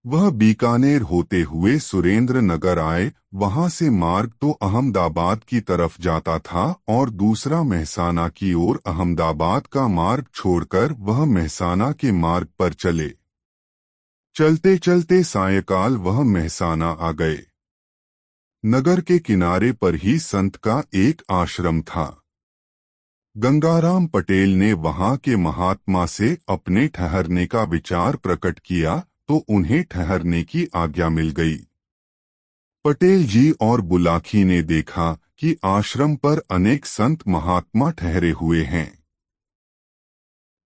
Speaker 1: वह बीकानेर होते हुए सुरेंद्र नगर आए। वहां से मार्ग तो अहमदाबाद की तरफ जाता था और दूसरा मेहसाना की ओर। अहमदाबाद का मार्ग छोड़कर वह मेहसाना के मार्ग पर चले। चलते चलते सायंकाल वह मेहसाना आ गए। नगर के किनारे पर ही संत का एक आश्रम था। गंगाराम पटेल ने वहां के महात्मा से अपने ठहरने का विचार प्रकट किया तो उन्हें ठहरने की आज्ञा मिल गई। पटेल जी और बुलाकी ने देखा कि आश्रम पर अनेक संत महात्मा ठहरे हुए हैं।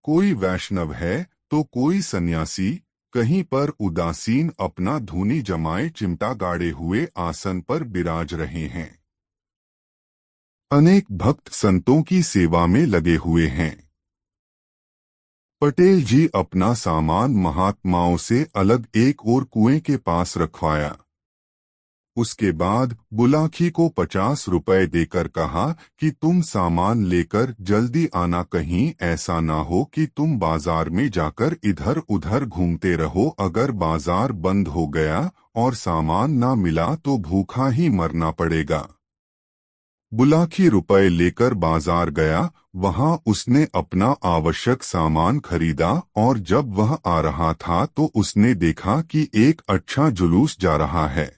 Speaker 1: कोई वैष्णव है तो कोई सन्यासी, कहीं पर उदासीन अपना धूनी जमाए चिमटा गाड़े हुए आसन पर विराज रहे हैं। अनेक भक्त संतों की सेवा में लगे हुए हैं। पटेल जी अपना सामान महात्माओं से अलग एक और कुएं के पास रखवाया। उसके बाद बुलाकी को 50 रुपए देकर कहा कि तुम सामान लेकर जल्दी आना, कहीं ऐसा ना हो कि तुम बाजार में जाकर इधर उधर घूमते रहो। अगर बाजार बंद हो गया और सामान ना मिला तो भूखा ही मरना पड़ेगा। बुलाकी रुपए लेकर बाजार गया। वहां उसने अपना आवश्यक सामान खरीदा और जब वह आ रहा था तो उसने देखा कि एक अच्छा जुलूस जा रहा है।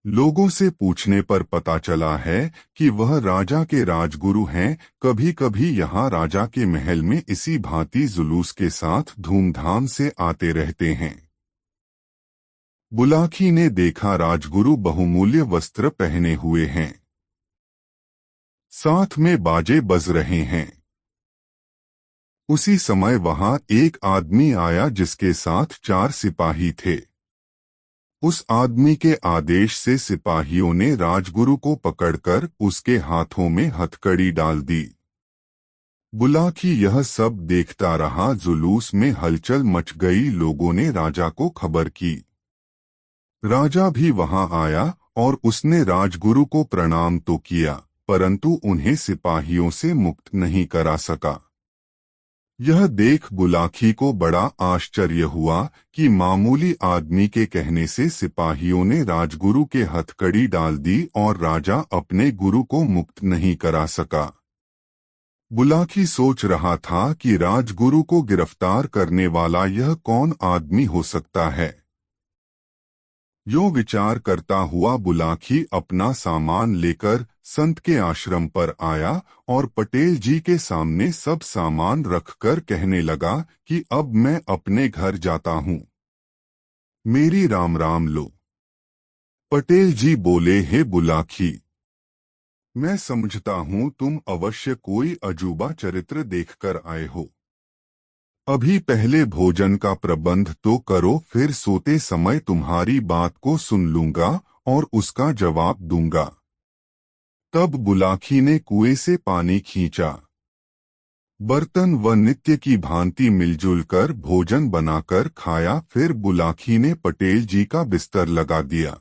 Speaker 1: लोगों से पूछने पर पता चला है कि वह राजा के राजगुरु हैं। कभी कभी यहाँ राजा के महल में इसी भांति जुलूस के साथ धूमधाम से आते रहते हैं। बुलाकी ने देखा राजगुरु बहुमूल्य वस्त्र पहने हुए हैं, साथ में बाजे बज रहे हैं। उसी समय वहां एक आदमी आया जिसके साथ 4 सिपाही थे। उस आदमी के आदेश से सिपाहियों ने राजगुरु को पकड़कर उसके हाथों में हथकड़ी डाल दी। बुलाकी यह सब देखता रहा। जुलूस में हलचल मच गई। लोगों ने राजा को खबर की। राजा भी वहां आया और उसने राजगुरु को प्रणाम तो किया, परंतु उन्हें सिपाहियों से मुक्त नहीं करा सका। यह देख बुलाकी को बड़ा आश्चर्य हुआ कि मामूली आदमी के कहने से सिपाहियों ने राजगुरु के हथकड़ी डाल दी और राजा अपने गुरु को मुक्त नहीं करा सका। बुलाकी सोच रहा था कि राजगुरु को गिरफ्तार करने वाला यह कौन आदमी हो सकता है। यूं विचार करता हुआ बुलाकी अपना सामान लेकर संत के आश्रम पर आया और पटेल जी के सामने सब सामान रखकर कहने लगा कि अब मैं अपने घर जाता हूँ। मेरी राम राम लो। पटेल जी बोले, हे बुलाकी, मैं समझता हूँ तुम अवश्य कोई अजूबा चरित्र देखकर आए हो। अभी पहले भोजन का प्रबंध तो करो, फिर सोते समय तुम्हारी बात को सुन लूंगा और उसका जवाब दूंगा। तब बुलाकी ने कुएं से पानी खींचा। बर्तन व नित्य की भांति मिलजुल कर भोजन बनाकर खाया। फिर बुलाकी ने पटेल जी का बिस्तर लगा दिया,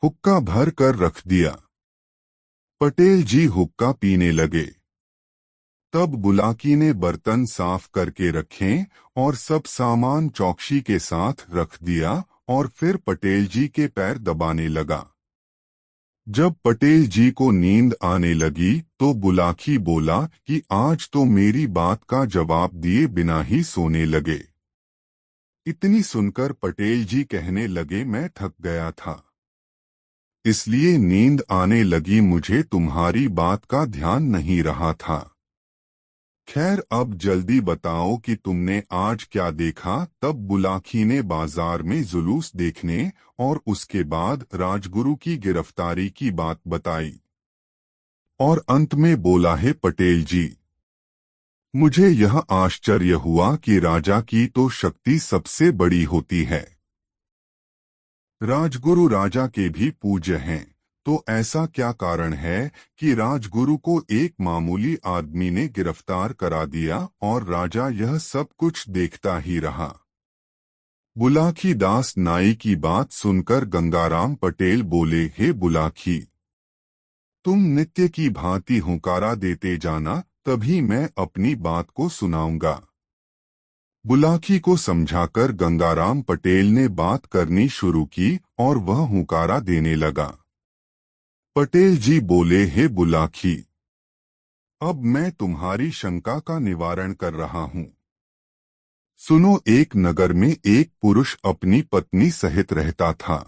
Speaker 1: हुक्का भर कर रख दिया। पटेल जी हुक्का पीने लगे। तब बुलाकी ने बर्तन साफ करके रखे और सब सामान चौकसी के साथ रख दिया और फिर पटेल जी के पैर दबाने लगा। जब पटेल जी को नींद आने लगी तो बुलाकी बोला कि आज तो मेरी बात का जवाब दिए बिना ही सोने लगे। इतनी सुनकर पटेल जी कहने लगे, मैं थक गया था, इसलिए नींद आने लगी, मुझे तुम्हारी बात का ध्यान नहीं रहा था। खैर अब जल्दी बताओ कि तुमने आज क्या देखा। तब बुलाकी ने बाजार में जुलूस देखने और उसके बाद राजगुरु की गिरफ्तारी की बात बताई और अंत में बोला, है पटेल जी, मुझे यह आश्चर्य हुआ कि राजा की तो शक्ति सबसे बड़ी होती है। राजगुरु राजा के भी पूज्य हैं, तो ऐसा क्या कारण है कि राजगुरु को एक मामूली आदमी ने गिरफ्तार करा दिया और राजा यह सब कुछ देखता ही रहा। बुलाकी दास नाई की बात सुनकर गंगाराम पटेल बोले, हे बुलाकी, तुम नित्य की भांति हुंकारा देते जाना, तभी मैं अपनी बात को सुनाऊंगा। बुलाकी को समझाकर गंगाराम पटेल ने बात करनी शुरू की और वह हुंकारा देने लगा। पटेल जी बोले, हे बुलाकी, अब मैं तुम्हारी शंका का निवारण कर रहा हूं। सुनो, एक नगर में एक पुरुष अपनी पत्नी सहित रहता था।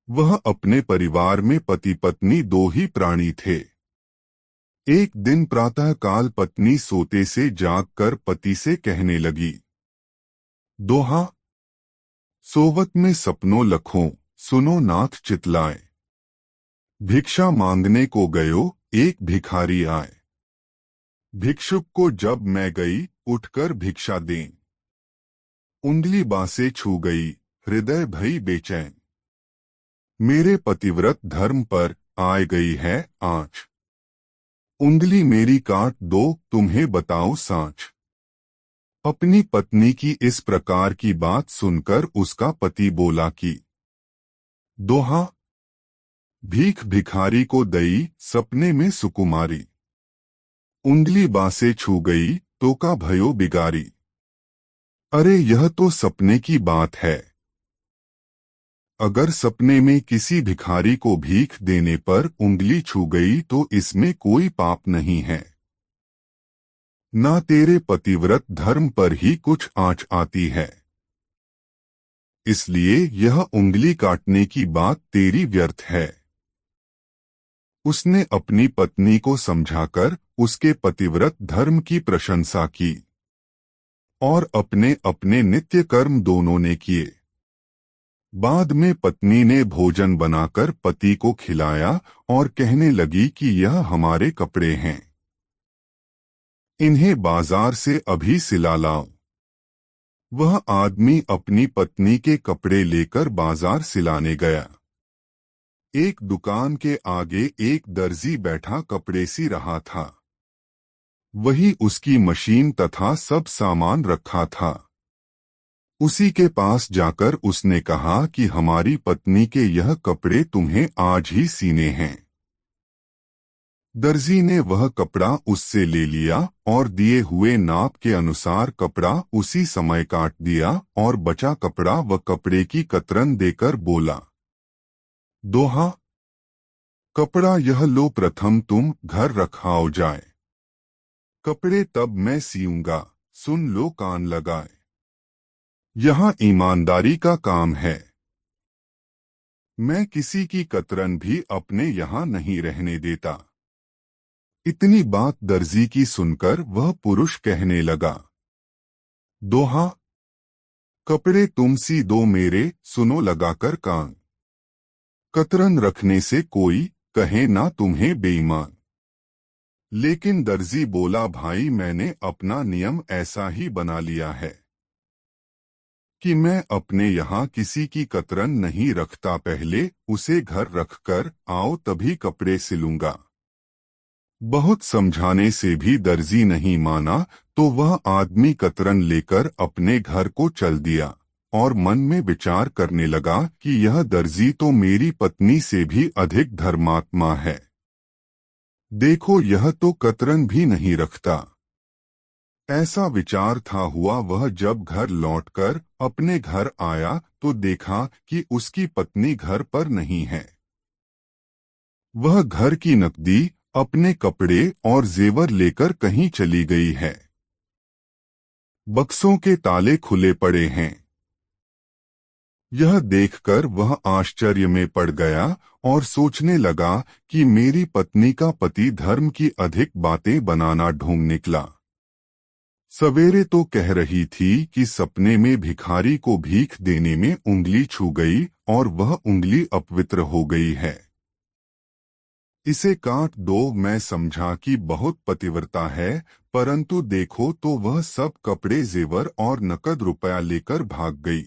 Speaker 1: वह अपने परिवार में पति पत्नी दो ही प्राणी थे। एक दिन प्रातःकाल पत्नी सोते से जागकर पति से कहने लगी, दोहा, सोवत में सपनों लखों, सुनो नाथ चितलाए। भिक्षा मांगने को गयो, एक भिखारी आए। भिक्षुक को जब मैं गई, उठकर भिक्षा दें। उंगली बासे छू गई, हृदय भई बेचैन। मेरे पतिव्रत धर्म पर आए गई है आँच। उंगली मेरी काट दो, तुम्हें बताओ साँच। अपनी पत्नी की इस प्रकार की बात सुनकर उसका पति बोला कि दोहा, भीख भिखारी को दई, सपने में सुकुमारी। उंगली बासे छू गई, तो का भयो बिगारी। अरे यह तो सपने की बात है। अगर सपने में किसी भिखारी को भीख देने पर उंगली छू गई तो इसमें कोई पाप नहीं है। ना तेरे पतिव्रत धर्म पर ही कुछ आँच आती है। इसलिए यह उंगली काटने की बात तेरी व्यर्थ है। उसने अपनी पत्नी को समझाकर उसके पतिव्रत धर्म की प्रशंसा की और अपने अपने नित्य कर्म दोनों ने किए। बाद में पत्नी ने भोजन बनाकर पति को खिलाया और कहने लगी कि यह हमारे कपड़े हैं, इन्हें बाजार से अभी सिला लाओ। वह आदमी अपनी पत्नी के कपड़े लेकर बाजार सिलाने गया। एक दुकान के आगे एक दर्जी बैठा कपड़े सी रहा था। वही उसकी मशीन तथा सब सामान रखा था। उसी के पास जाकर उसने कहा कि हमारी पत्नी के यह कपड़े तुम्हें आज ही सीने हैं। दर्जी ने वह कपड़ा उससे ले लिया और दिए हुए नाप के अनुसार कपड़ा उसी समय काट दिया और बचा कपड़ा व कपड़े की कतरन देकर बोला, दोहा, कपड़ा यह लो, प्रथम तुम घर रखाओ जाए। कपड़े तब मैं सीऊंगा, सुन लो कान लगाए। यहाँ ईमानदारी का काम है। मैं किसी की कतरन भी अपने यहाँ नहीं रहने देता। इतनी बात दर्जी की सुनकर वह पुरुष कहने लगा, दोहा, कपड़े तुम सी दो मेरे, सुनो लगाकर कान। कतरन रखने से कोई कहे ना तुम्हें बेईमान। लेकिन दर्जी बोला, भाई मैंने अपना नियम ऐसा ही बना लिया है कि मैं अपने यहाँ किसी की कतरन नहीं रखता, पहले उसे घर रखकर आओ तभी कपड़े सिलूंगा। बहुत समझाने से भी दर्जी नहीं माना तो वह आदमी कतरन लेकर अपने घर को चल दिया और मन में विचार करने लगा कि यह दर्जी तो मेरी पत्नी से भी अधिक धर्मात्मा है। देखो यह तो कतरन भी नहीं रखता। ऐसा विचार था हुआ वह जब घर लौटकर अपने घर आया तो देखा कि उसकी पत्नी घर पर नहीं है। वह घर की नकदी, अपने कपड़े और जेवर लेकर कहीं चली गई है। बक्सों के ताले खुले पड़े हैं। यह देखकर वह आश्चर्य में पड़ गया और सोचने लगा कि मेरी पत्नी का पति धर्म की अधिक बातें बनाना ढूंढ निकला। सवेरे तो कह रही थी कि सपने में भिखारी को भीख देने में उंगली छू गई और वह उंगली अपवित्र हो गई है। इसे काट दो। मैं समझा कि बहुत पतिव्रता है, परंतु देखो तो वह सब कपड़े, जेवर और नकद रुपया लेकर भाग गई।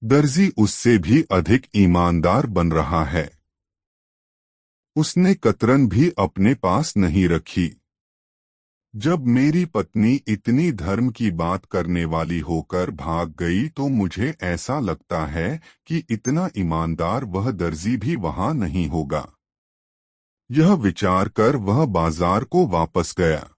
Speaker 1: दर्जी उससे भी अधिक ईमानदार बन रहा है। उसने कतरन भी अपने पास नहीं रखी। जब मेरी पत्नी इतनी धर्म की बात करने वाली होकर भाग गई तो मुझे ऐसा लगता है कि इतना ईमानदार वह दर्जी भी वहां नहीं होगा। यह विचार कर वह बाजार को वापस गया।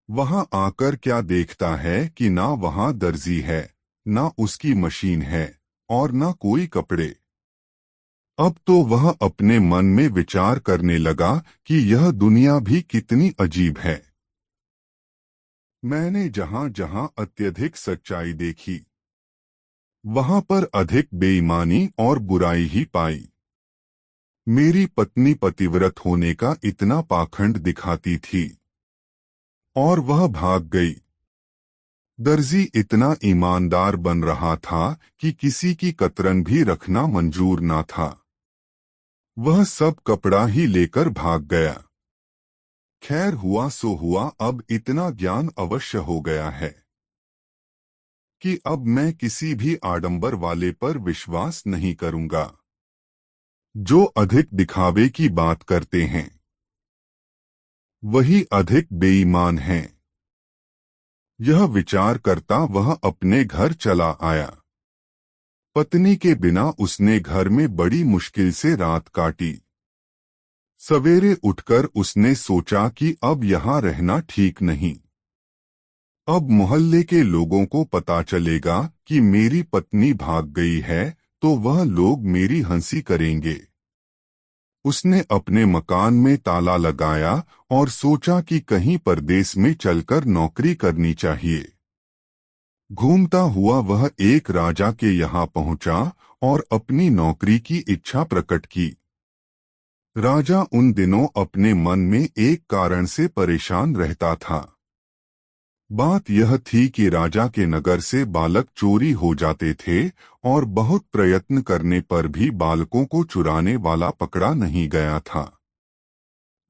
Speaker 1: वहां आकर क्या देखता है कि ना वहां दर्जी है, ना उसकी मशीन है और ना कोई कपड़े। अब तो वह अपने मन में विचार करने लगा कि यह दुनिया भी कितनी अजीब है। मैंने जहां जहां अत्यधिक सच्चाई देखी, वहां पर अधिक बेईमानी और बुराई ही पाई। मेरी पत्नी पतिव्रत होने का इतना पाखंड दिखाती थी और वह भाग गई। दर्जी इतना ईमानदार बन रहा था कि किसी की कतरन भी रखना मंजूर ना था। वह सब कपड़ा ही लेकर भाग गया। खैर हुआ सो हुआ, अब इतना ज्ञान अवश्य हो गया है कि अब मैं किसी भी आडंबर वाले पर विश्वास नहीं करूंगा। जो अधिक दिखावे की बात करते हैं वही अधिक बेईमान हैं। यह विचार करता वह अपने घर चला आया। पत्नी के बिना उसने घर में बड़ी मुश्किल से रात काटी। सवेरे उठकर उसने सोचा कि अब यहाँ रहना ठीक नहीं। अब मोहल्ले के लोगों को पता चलेगा कि मेरी पत्नी भाग गई है तो वह लोग मेरी हंसी करेंगे। उसने अपने मकान में ताला लगाया और सोचा कि कहीं परदेश में चलकर नौकरी करनी चाहिए। घूमता हुआ वह एक राजा के यहाँ पहुंचा और अपनी नौकरी की इच्छा प्रकट की। राजा उन दिनों अपने मन में एक कारण से परेशान रहता था। बात यह थी कि राजा के नगर से बालक चोरी हो जाते थे और बहुत प्रयत्न करने पर भी बालकों को चुराने वाला पकड़ा नहीं गया था।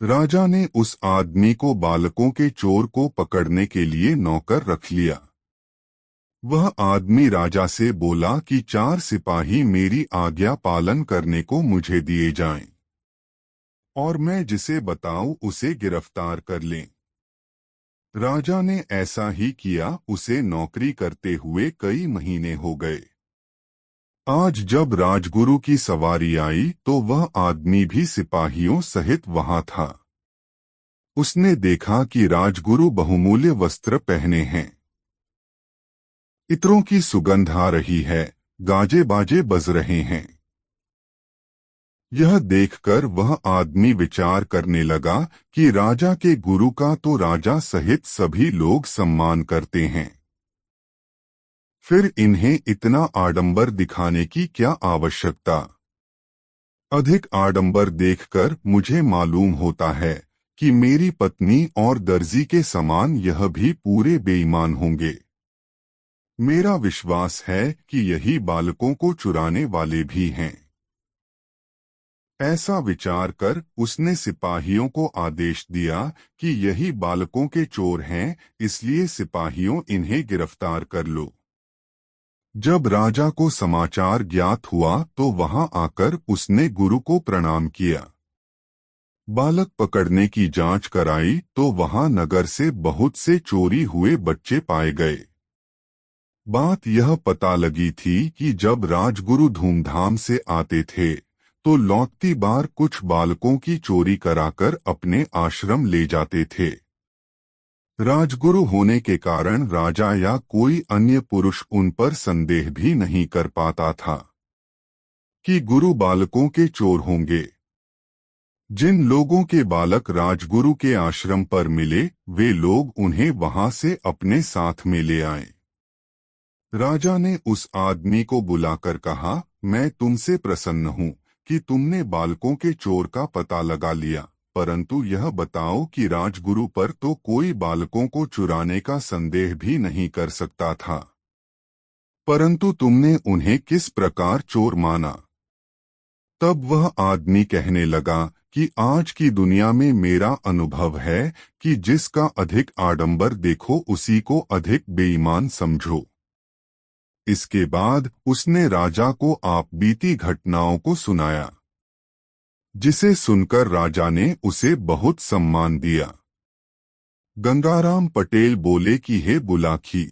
Speaker 1: राजा ने उस आदमी को बालकों के चोर को पकड़ने के लिए नौकर रख लिया। वह आदमी राजा से बोला कि 4 सिपाही मेरी आज्ञा पालन करने को मुझे दिए जाएं और मैं जिसे बताऊं उसे गिरफ्तार कर लें। राजा ने ऐसा ही किया। उसे नौकरी करते हुए कई महीने हो गए। आज जब राजगुरु की सवारी आई तो वह आदमी भी सिपाहियों सहित वहां था। उसने देखा कि राजगुरु बहुमूल्य वस्त्र पहने हैं। इत्रों की सुगंध आ रही है, गाजे बाजे बज रहे हैं। यह देखकर वह आदमी विचार करने लगा कि राजा के गुरु का तो राजा सहित सभी लोग सम्मान करते हैं, फिर इन्हें इतना आडंबर दिखाने की क्या आवश्यकता। अधिक आडंबर देखकर मुझे मालूम होता है कि मेरी पत्नी और दर्जी के समान यह भी पूरे बेईमान होंगे। मेरा विश्वास है कि यही बालकों को चुराने वाले भी हैं। ऐसा विचार कर उसने सिपाहियों को आदेश दिया कि यही बालकों के चोर हैं, इसलिए सिपाहियों इन्हें गिरफ्तार कर लो। जब राजा को समाचार ज्ञात हुआ तो वहां आकर उसने गुरु को प्रणाम किया। बालक पकड़ने की जांच कराई तो वहां नगर से बहुत से चोरी हुए बच्चे पाए गए। बात यह पता लगी थी कि जब राजगुरु धूमधाम से आते थे तो लौटती बार कुछ बालकों की चोरी कराकर अपने आश्रम ले जाते थे। राजगुरु होने के कारण राजा या कोई अन्य पुरुष उन पर संदेह भी नहीं कर पाता था कि गुरु बालकों के चोर होंगे। जिन लोगों के बालक राजगुरु के आश्रम पर मिले वे लोग उन्हें वहां से अपने साथ में ले आए। राजा ने उस आदमी को बुलाकर कहा, मैं तुमसे प्रसन्न हूँ कि तुमने बालकों के चोर का पता लगा लिया, परंतु यह बताओ कि राजगुरु पर तो कोई बालकों को चुराने का संदेह भी नहीं कर सकता था, परंतु तुमने उन्हें किस प्रकार चोर माना। तब वह आदमी कहने लगा कि आज की दुनिया में मेरा अनुभव है कि जिसका अधिक आडंबर देखो उसी को अधिक बेईमान समझो। इसके बाद उसने राजा को आप बीती घटनाओं को सुनाया, जिसे सुनकर राजा ने उसे बहुत सम्मान दिया। गंगाराम पटेल बोले कि हे बुलाकी,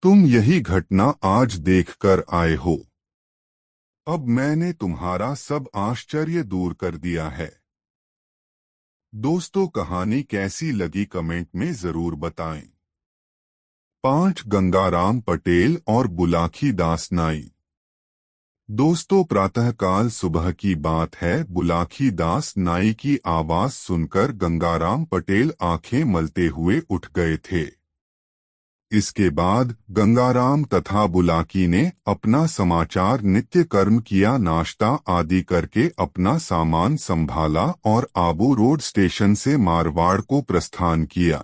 Speaker 1: तुम यही घटना आज देखकर आए हो। अब मैंने तुम्हारा सब आश्चर्य दूर कर दिया है। दोस्तों, कहानी कैसी लगी कमेंट में जरूर बताएं। 5 गंगाराम पटेल और बुलाकी दास नाई। दोस्तों, प्रातःकाल सुबह की बात है। बुलाकी दास नाई की आवाज सुनकर गंगाराम पटेल आंखें मलते हुए उठ गए थे। इसके बाद गंगाराम तथा बुलाकी ने अपना समाचार नित्य कर्म किया, नाश्ता आदि करके अपना सामान संभाला और आबू रोड स्टेशन से मारवाड़ को प्रस्थान किया।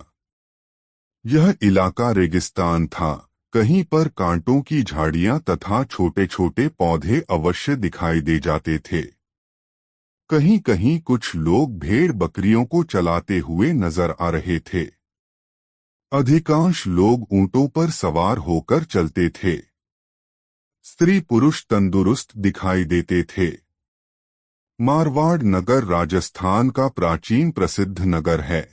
Speaker 1: यह इलाका रेगिस्तान था। कहीं पर कांटों की झाड़ियां तथा छोटे छोटे पौधे अवश्य दिखाई दे जाते थे। कहीं कहीं कुछ लोग भेड़ बकरियों को चलाते हुए नजर आ रहे थे। अधिकांश लोग ऊंटों पर सवार होकर चलते थे। स्त्री पुरुष तंदुरुस्त दिखाई देते थे। मारवाड़ नगर राजस्थान का प्राचीन प्रसिद्ध नगर है।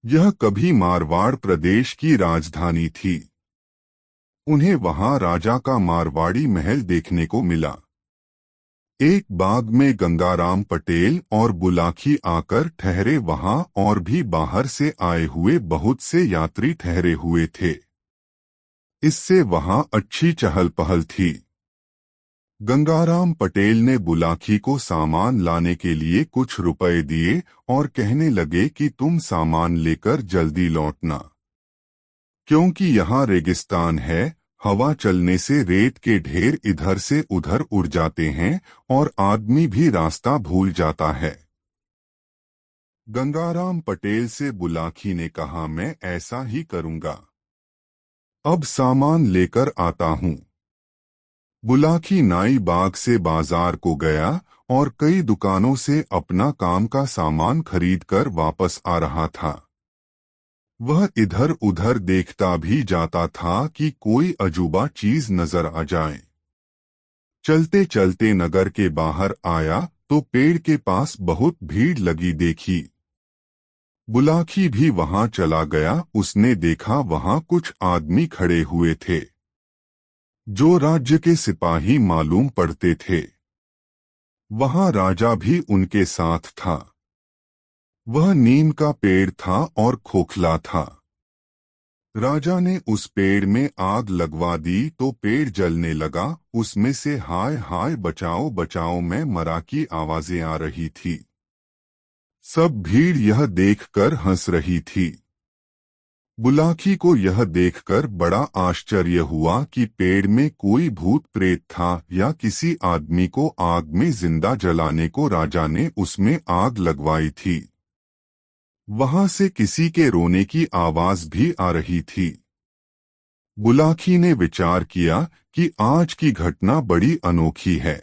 Speaker 1: यह कभी मारवाड़ प्रदेश की राजधानी थी। उन्हें वहां राजा का मारवाड़ी महल देखने को मिला। एक बाग में गंगाराम पटेल और बुलाकी आकर ठहरे। वहां और भी बाहर से आए हुए बहुत से यात्री ठहरे हुए थे। इससे वहां अच्छी चहल पहल थी। गंगाराम पटेल ने बुलाकी को सामान लाने के लिए कुछ रुपए दिए और कहने लगे कि तुम सामान लेकर जल्दी लौटना, क्योंकि यहाँ रेगिस्तान है। हवा चलने से रेत के ढेर इधर से उधर उड़ जाते हैं और आदमी भी रास्ता भूल जाता है। गंगाराम पटेल से बुलाकी ने कहा, मैं ऐसा ही करूंगा। अब सामान लेकर आता हूँ। बुलाकी नाई बाग से बाजार को गया और कई दुकानों से अपना काम का सामान खरीदकर वापस आ रहा था। वह इधर उधर देखता भी जाता था कि कोई अजूबा चीज नजर आ जाए। चलते चलते नगर के बाहर आया तो पेड़ के पास बहुत भीड़ लगी देखी। बुलाकी भी वहां चला गया। उसने देखा वहां कुछ आदमी खड़े हुए थे जो राज्य के सिपाही मालूम पड़ते थे। वहां राजा भी उनके साथ था। वह नीम का पेड़ था और खोखला था। राजा ने उस पेड़ में आग लगवा दी तो पेड़ जलने लगा। उसमें से हाय हाय बचाओ बचाओ मैं मरा की आवाजें आ रही थी। सब भीड़ यह देखकर हंस रही थी। बुलाकी को यह देखकर बड़ा आश्चर्य हुआ कि पेड़ में कोई भूत प्रेत था या किसी आदमी को आग में जिंदा जलाने को राजा ने उसमें आग लगवाई थी। वहां से किसी के रोने की आवाज भी आ रही थी। बुलाकी ने विचार किया कि आज की घटना बड़ी अनोखी है।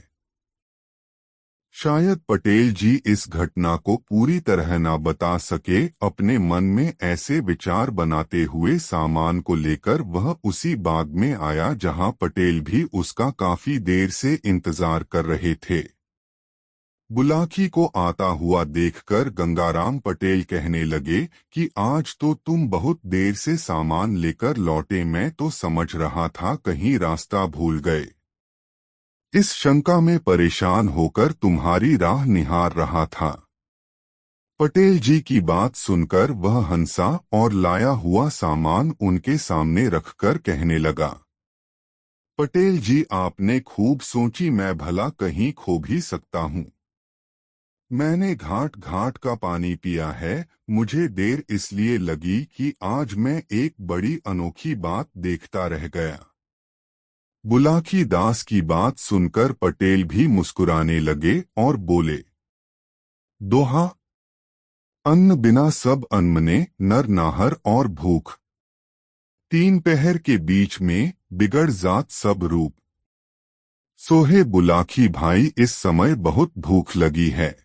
Speaker 1: शायद पटेल जी इस घटना को पूरी तरह न बता सके। अपने मन में ऐसे विचार बनाते हुए सामान को लेकर वह उसी बाग में आया जहां पटेल भी उसका काफी देर से इंतजार कर रहे थे। बुलाकी को आता हुआ देखकर गंगाराम पटेल कहने लगे कि आज तो तुम बहुत देर से सामान लेकर लौटे। मैं तो समझ रहा था कहीं रास्ता भूल गए। इस शंका में परेशान होकर तुम्हारी राह निहार रहा था। पटेल जी की बात सुनकर वह हंसा और लाया हुआ सामान उनके सामने रखकर कहने लगा, पटेल जी आपने खूब सोची, मैं भला कहीं खो भी सकता हूँ। मैंने घाट घाट का पानी पिया है। मुझे देर इसलिए लगी कि आज मैं एक बड़ी अनोखी बात देखता रह गया। बुलाकी दास की बात सुनकर पटेल भी मुस्कुराने लगे और बोले, दोहा, अन्न बिना सब अनमने, नर नाहर और भूख। 3 पहर के बीच में बिगड़ जात सब रूप। सोहे बुलाकी भाई, इस समय बहुत भूख लगी है।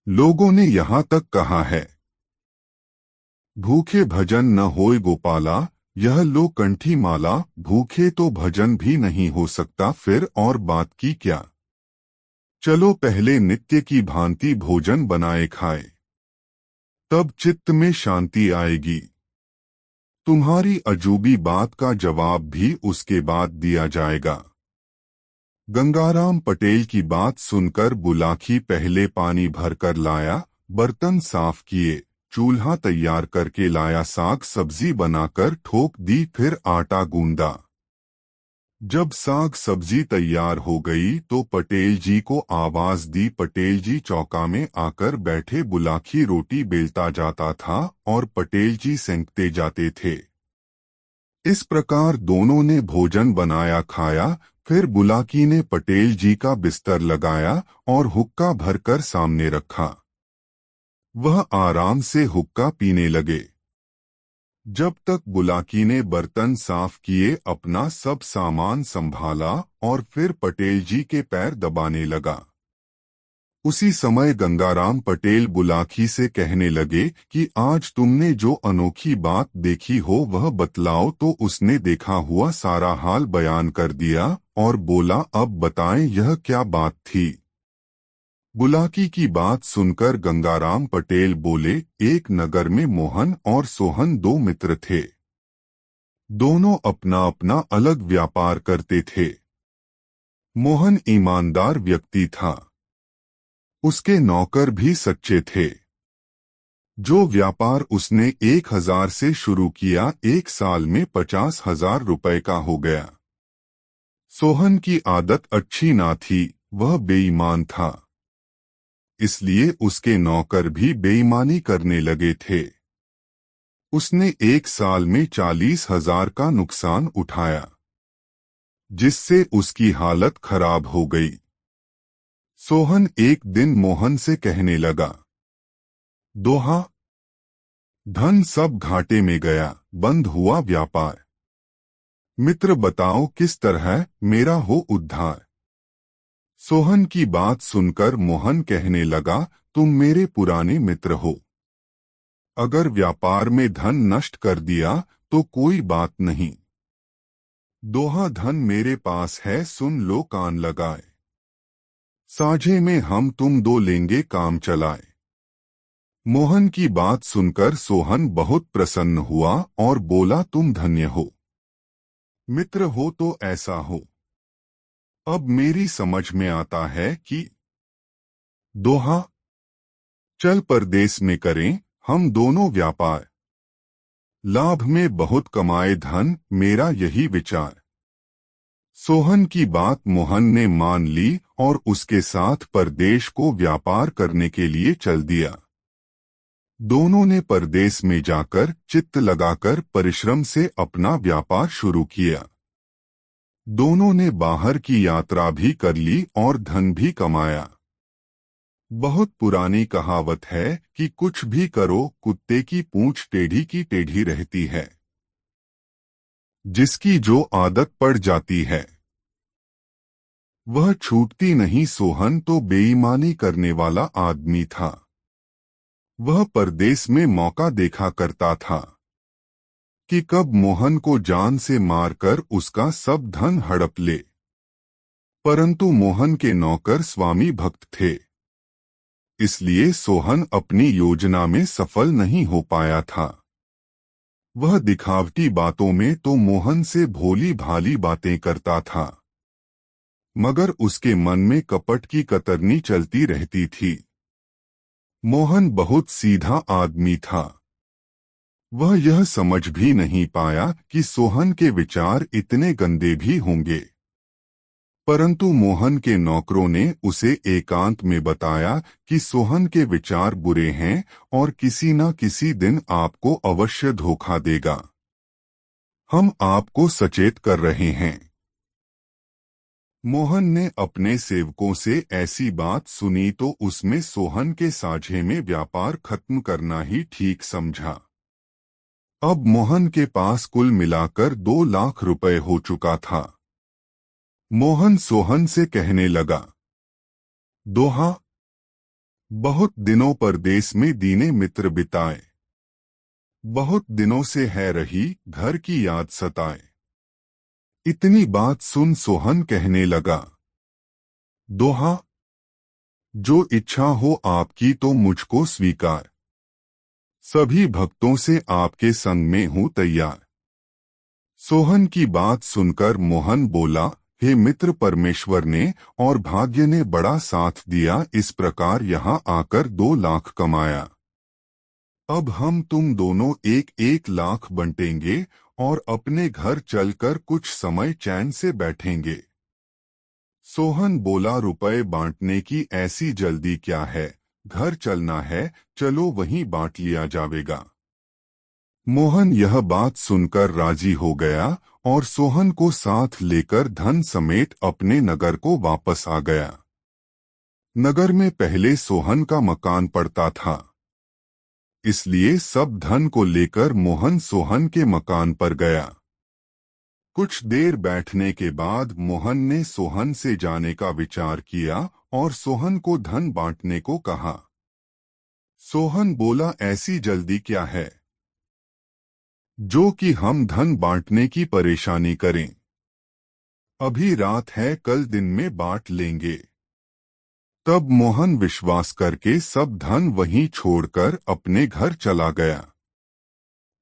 Speaker 1: लोगों ने यहाँ तक कहा है, भूखे भजन न होए गोपाला, यह लो कंठी माला। भूखे तो भजन भी नहीं हो सकता, फिर और बात की क्या। चलो पहले नित्य की भांति भोजन बनाए खाए, तब चित्त में शांति आएगी। तुम्हारी अजूबी बात का जवाब भी उसके बाद दिया जाएगा। गंगाराम पटेल की बात सुनकर बुलाकी पहले पानी भरकर लाया, बर्तन साफ किए, चूल्हा तैयार करके लाया, साग सब्जी बनाकर ठोक दी, फिर आटा गूंदा। जब साग सब्जी तैयार हो गई तो पटेल जी को आवाज दी। पटेल जी चौका में आकर बैठे। बुलाकी रोटी बेलता जाता था और पटेल जी सेंकते जाते थे। इस प्रकार दोनों ने भोजन बनाया, खाया। फिर बुलाकी ने पटेल जी का बिस्तर लगाया और हुक्का भरकर सामने रखा। वह आराम से हुक्का पीने लगे। जब तक बुलाकी ने बर्तन साफ किए, अपना सब सामान संभाला और फिर पटेल जी के पैर दबाने लगा। उसी समय गंगाराम पटेल बुलाकी से कहने लगे कि आज तुमने जो अनोखी बात देखी हो वह बतलाओ। तो उसने देखा हुआ सारा हाल बयान कर दिया और बोला, अब बताएं यह क्या बात थी। बुलाकी की बात सुनकर गंगाराम पटेल बोले, एक नगर में मोहन और सोहन दो मित्र थे। दोनों अपना अपना अलग व्यापार करते थे। मोहन ईमानदार व्यक्ति था। उसके नौकर भी सच्चे थे। जो व्यापार उसने 1,000 से शुरू किया, 1 साल में 50,000 रुपए का हो गया। सोहन की आदत अच्छी ना थी, वह बेईमान था। इसलिए उसके नौकर भी बेईमानी करने लगे थे। उसने 1 साल में 40,000 का नुकसान उठाया, जिससे उसकी हालत खराब हो गई। सोहन एक दिन मोहन से कहने लगा, दोहा, धन सब घाटे में गया, बंद हुआ व्यापार। मित्र बताओ किस तरह मेरा हो उद्धार। सोहन की बात सुनकर मोहन कहने लगा, तुम मेरे पुराने मित्र हो। अगर व्यापार में धन नष्ट कर दिया तो कोई बात नहीं। दोहा, धन मेरे पास है, सुन लो कान लगाए। साझे में हम तुम दो लेंगे काम चलाए। मोहन की बात सुनकर सोहन बहुत प्रसन्न हुआ और बोला, तुम धन्य हो। मित्र हो तो ऐसा हो। अब मेरी समझ में आता है कि दोहा, चल परदेस में करें हम दोनों व्यापार। लाभ में बहुत कमाए धन, मेरा यही विचार। सोहन की बात मोहन ने मान ली और उसके साथ परदेश को व्यापार करने के लिए चल दिया। दोनों ने परदेश में जाकर चित्त लगाकर परिश्रम से अपना व्यापार शुरू किया। दोनों ने बाहर की यात्रा भी कर ली और धन भी कमाया। बहुत पुरानी कहावत है कि कुछ भी करो, कुत्ते की पूंछ टेढ़ी की टेढ़ी रहती है। जिसकी जो आदत पड़ जाती है वह छूटती नहीं। सोहन तो बेईमानी करने वाला आदमी था। वह परदेश में मौका देखा करता था कि कब मोहन को जान से मारकर उसका सब धन हड़प ले। परंतु मोहन के नौकर स्वामी भक्त थे, इसलिए सोहन अपनी योजना में सफल नहीं हो पाया था। वह दिखावटी बातों में तो मोहन से भोली भाली बातें करता था, मगर उसके मन में कपट की कतरनी चलती रहती थी। मोहन बहुत सीधा आदमी था। वह यह समझ भी नहीं पाया कि सोहन के विचार इतने गंदे भी होंगे। परंतु मोहन के नौकरों ने उसे एकांत में बताया कि सोहन के विचार बुरे हैं और किसी न किसी दिन आपको अवश्य धोखा देगा। हम आपको सचेत कर रहे हैं। मोहन ने अपने सेवकों से ऐसी बात सुनी तो उसमें सोहन के साझे में व्यापार खत्म करना ही ठीक समझा। अब मोहन के पास कुल मिलाकर 2 लाख रुपए हो चुका था। मोहन सोहन से कहने लगा, दोहा, बहुत दिनों परदेश में दीने मित्र बिताए। बहुत दिनों से है रही घर की याद सताए। इतनी बात सुन सोहन कहने लगा, दोहा, जो इच्छा हो आपकी तो मुझको स्वीकार। सभी भक्तों से आपके संग में हूँ तैयार। सोहन की बात सुनकर मोहन बोला, हे मित्र, परमेश्वर ने और भाग्य ने बड़ा साथ दिया, इस प्रकार यहाँ आकर 2 लाख कमाया। अब हम तुम दोनों 1-1 लाख बंटेंगे और अपने घर चलकर कुछ समय चैन से बैठेंगे। सोहन बोला, रुपए बांटने की ऐसी जल्दी क्या है, घर चलना है, चलो वहीं बांट लिया जाएगा। मोहन यह बात सुनकर राजी हो गया और सोहन को साथ लेकर धन समेत अपने नगर को वापस आ गया। नगर में पहले सोहन का मकान पड़ता था, इसलिए सब धन को लेकर मोहन सोहन के मकान पर गया। कुछ देर बैठने के बाद मोहन ने सोहन से जाने का विचार किया और सोहन को धन बांटने को कहा। सोहन बोला, ऐसी जल्दी क्या है जो कि हम धन बांटने की परेशानी करें। अभी रात है, कल दिन में बांट लेंगे। तब मोहन विश्वास करके सब धन वहीं छोड़कर अपने घर चला गया।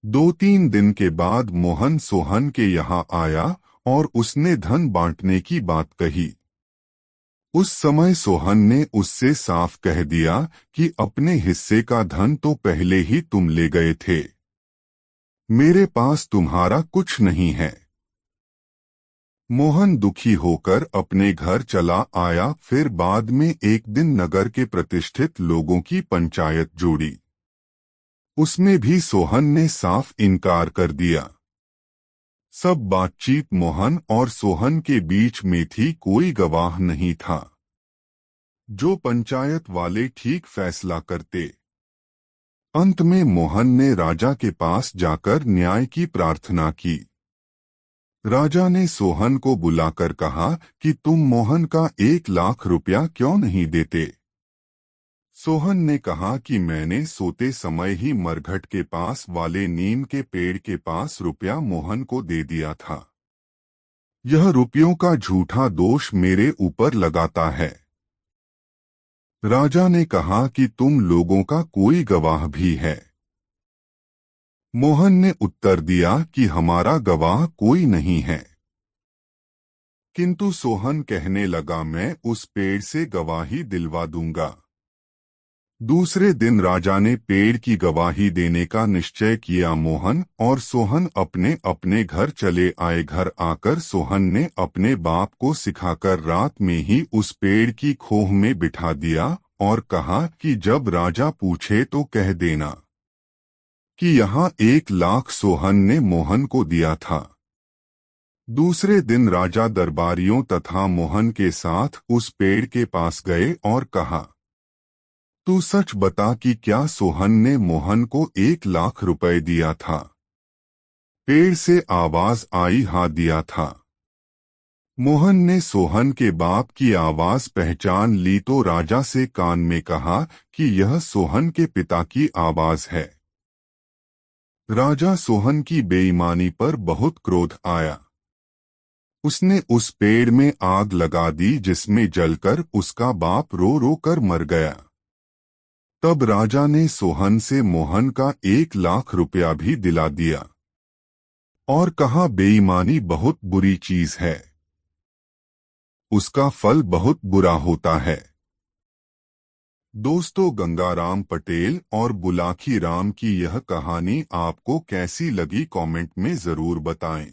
Speaker 1: 2-3 दिन के बाद मोहन सोहन के यहाँ आया और उसने धन बांटने की बात कही। उस समय सोहन ने उससे साफ कह दिया कि अपने हिस्से का धन तो पहले ही तुम ले गए थे, मेरे पास तुम्हारा कुछ नहीं है। मोहन दुखी होकर अपने घर चला आया। फिर बाद में एक दिन नगर के प्रतिष्ठित लोगों की पंचायत जोड़ी। उसमें भी सोहन ने साफ इनकार कर दिया। सब बातचीत मोहन और सोहन के बीच में थी, कोई गवाह नहीं था। जो पंचायत वाले ठीक फैसला करते। अंत में मोहन ने राजा के पास जाकर न्याय की प्रार्थना की। राजा ने सोहन को बुलाकर कहा कि तुम मोहन का 1 लाख रुपया क्यों नहीं देते। सोहन ने कहा कि मैंने सोते समय ही मरघट के पास वाले नीम के पेड़ के पास रुपया मोहन को दे दिया था। यह रुपयों का झूठा दोष मेरे ऊपर लगाता है। राजा ने कहा कि तुम लोगों का कोई गवाह भी है। मोहन ने उत्तर दिया कि हमारा गवाह कोई नहीं है। किंतु सोहन कहने लगा, मैं उस पेड़ से गवाही दिलवा दूंगा। दूसरे दिन राजा ने पेड़ की गवाही देने का निश्चय किया। मोहन और सोहन अपने अपने घर चले आए। घर आकर सोहन ने अपने बाप को सिखाकर रात में ही उस पेड़ की खोह में बिठा दिया और कहा कि जब राजा पूछे तो कह देना कि यहाँ 1 लाख सोहन ने मोहन को दिया था। दूसरे दिन राजा दरबारियों तथा मोहन के साथ उस पेड़ के पास गए और कहा, तू सच बता कि क्या सोहन ने मोहन को 1 लाख रुपए दिया था। पेड़ से आवाज आई, हाँ दिया था। मोहन ने सोहन के बाप की आवाज पहचान ली तो राजा से कान में कहा कि यह सोहन के पिता की आवाज है। राजा सोहन की बेईमानी पर बहुत क्रोध आया। उसने उस पेड़ में आग लगा दी जिसमें जलकर उसका बाप रो रो कर मर गया। तब राजा ने सोहन से मोहन का 1 लाख रुपया भी दिला दिया और कहा, बेईमानी बहुत बुरी चीज है, उसका फल बहुत बुरा होता है। दोस्तों, गंगाराम पटेल और बुलाकी राम की यह कहानी आपको कैसी लगी कमेंट में जरूर बताएं।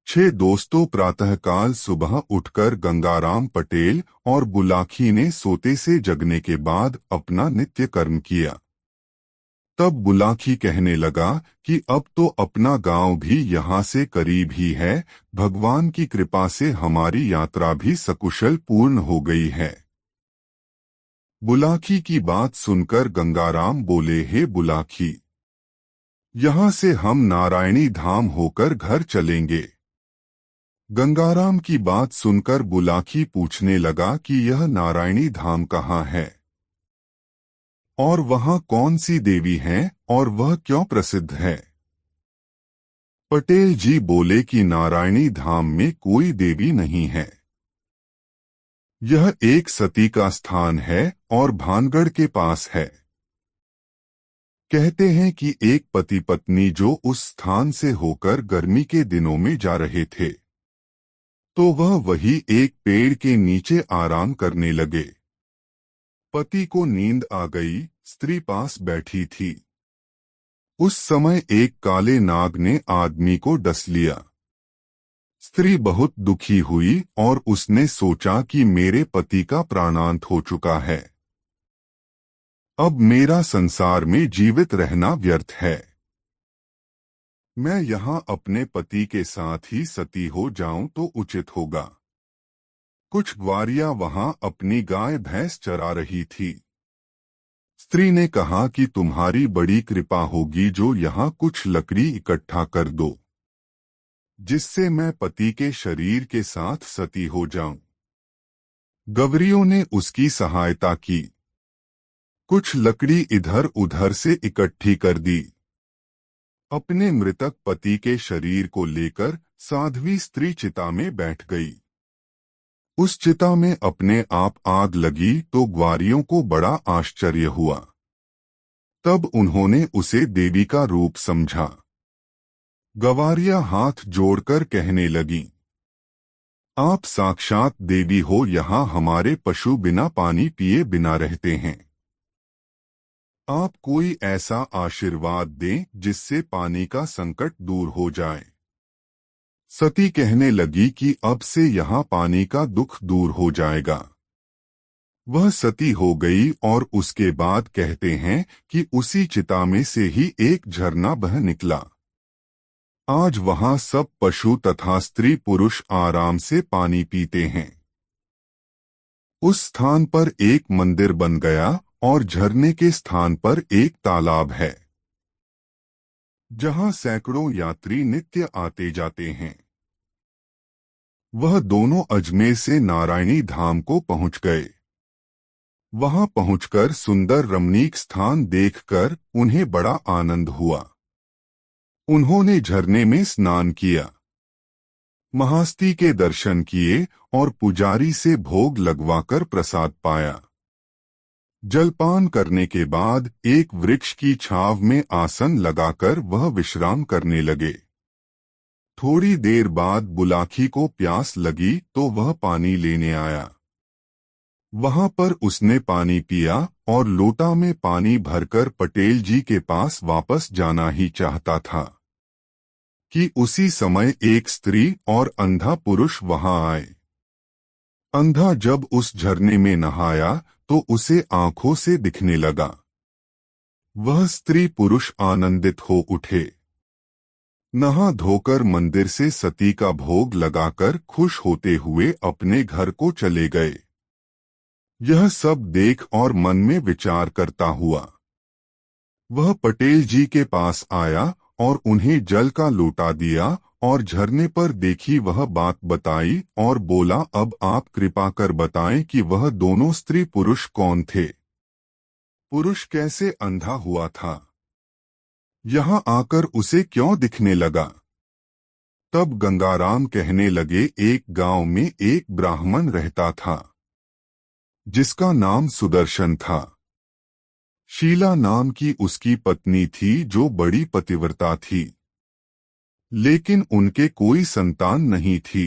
Speaker 1: 6 दोस्तों, प्रातःकाल सुबह उठकर गंगाराम पटेल और बुलाकी ने सोते से जगने के बाद अपना नित्य कर्म किया। तब बुलाकी कहने लगा कि अब तो अपना गांव भी यहाँ से करीब ही है, भगवान की कृपा से हमारी यात्रा भी सकुशल पूर्ण हो गई है। बुलाकी की बात सुनकर गंगाराम बोले, हे बुलाकी, यहाँ से हम नारायणी धाम होकर घर चलेंगे। गंगाराम की बात सुनकर बुलाकी पूछने लगा कि यह नारायणी धाम कहाँ है और वहाँ कौन सी देवी है और वह क्यों प्रसिद्ध है। पटेल जी बोले कि नारायणी धाम में कोई देवी नहीं है, यह एक सती का स्थान है और भानगढ़ के पास है। कहते हैं कि एक पति पत्नी जो उस स्थान से होकर गर्मी के दिनों में जा रहे थे, तो वह वही एक पेड़ के नीचे आराम करने लगे। पति को नींद आ गई, स्त्री पास बैठी थी। उस समय एक काले नाग ने आदमी को डस लिया। स्त्री बहुत दुखी हुई और उसने सोचा कि मेरे पति का प्राणांत हो चुका है, अब मेरा संसार में जीवित रहना व्यर्थ है। मैं यहाँ अपने पति के साथ ही सती हो जाऊं तो उचित होगा। कुछ ग्वारियां वहां अपनी गाय भैंस चरा रही थी। स्त्री ने कहा कि तुम्हारी बड़ी कृपा होगी जो यहाँ कुछ लकड़ी इकट्ठा कर दो, जिससे मैं पति के शरीर के साथ सती हो जाऊं। गवरियों ने उसकी सहायता की। कुछ लकड़ी इधर उधर से इकट्ठी कर दी। अपने मृतक पति के शरीर को लेकर साध्वी स्त्री चिता में बैठ गई। उस चिता में अपने आप आग लगी तो ग्वारियों को बड़ा आश्चर्य हुआ। तब उन्होंने उसे देवी का रूप समझा। गवारियां हाथ जोड़कर कहने लगीं, आप साक्षात देवी हो, यहाँ हमारे पशु बिना पानी पिए बिना रहते हैं। आप कोई ऐसा आशीर्वाद दें जिससे पानी का संकट दूर हो जाए। सती कहने लगी कि अब से यहाँ पानी का दुख दूर हो जाएगा। वह सती हो गई और उसके बाद कहते हैं कि उसी चिता में से ही एक झरना बह निकला। आज वहाँ सब पशु तथा स्त्री पुरुष आराम से पानी पीते हैं। उस स्थान पर एक मंदिर बन गया और झरने के स्थान पर एक तालाब है, जहाँ सैकड़ों यात्री नित्य आते जाते हैं। वह दोनों अजमेर से नारायणी धाम को पहुंच गए। वहां पहुंचकर सुंदर रमणीक स्थान देखकर उन्हें बड़ा आनंद हुआ। उन्होंने झरने में स्नान किया, महास्ती के दर्शन किए और पुजारी से भोग लगवाकर प्रसाद पाया। जलपान करने के बाद एक वृक्ष की छांव में आसन लगाकर वह विश्राम करने लगे। थोड़ी देर बाद बुलाखी को प्यास लगी तो वह पानी लेने आया। वहां पर उसने पानी पिया और लोटा में पानी भरकर पटेल जी के पास वापस जाना ही चाहता था कि उसी समय एक स्त्री और अंधा पुरुष वहां आए। अंधा जब उस झरने में नहाया तो उसे आंखों से दिखने लगा। वह स्त्री पुरुष आनंदित हो उठे। नहा धोकर मंदिर से सती का भोग लगाकर खुश होते हुए अपने घर को चले गए। यह सब देख और मन में विचार करता हुआ वह पटेल जी के पास आया और उन्हें जल का लोटा दिया और झरने पर देखी वह बात बताई और बोला, अब आप कृपा कर बताएं कि वह दोनों स्त्री पुरुष कौन थे? पुरुष कैसे अंधा हुआ था? यहाँ आकर उसे क्यों दिखने लगा? तब गंगाराम कहने लगे, एक गांव में एक ब्राह्मण रहता था जिसका नाम सुदर्शन था। शीला नाम की उसकी पत्नी थी जो बड़ी पतिव्रता थी, लेकिन उनके कोई संतान नहीं थी।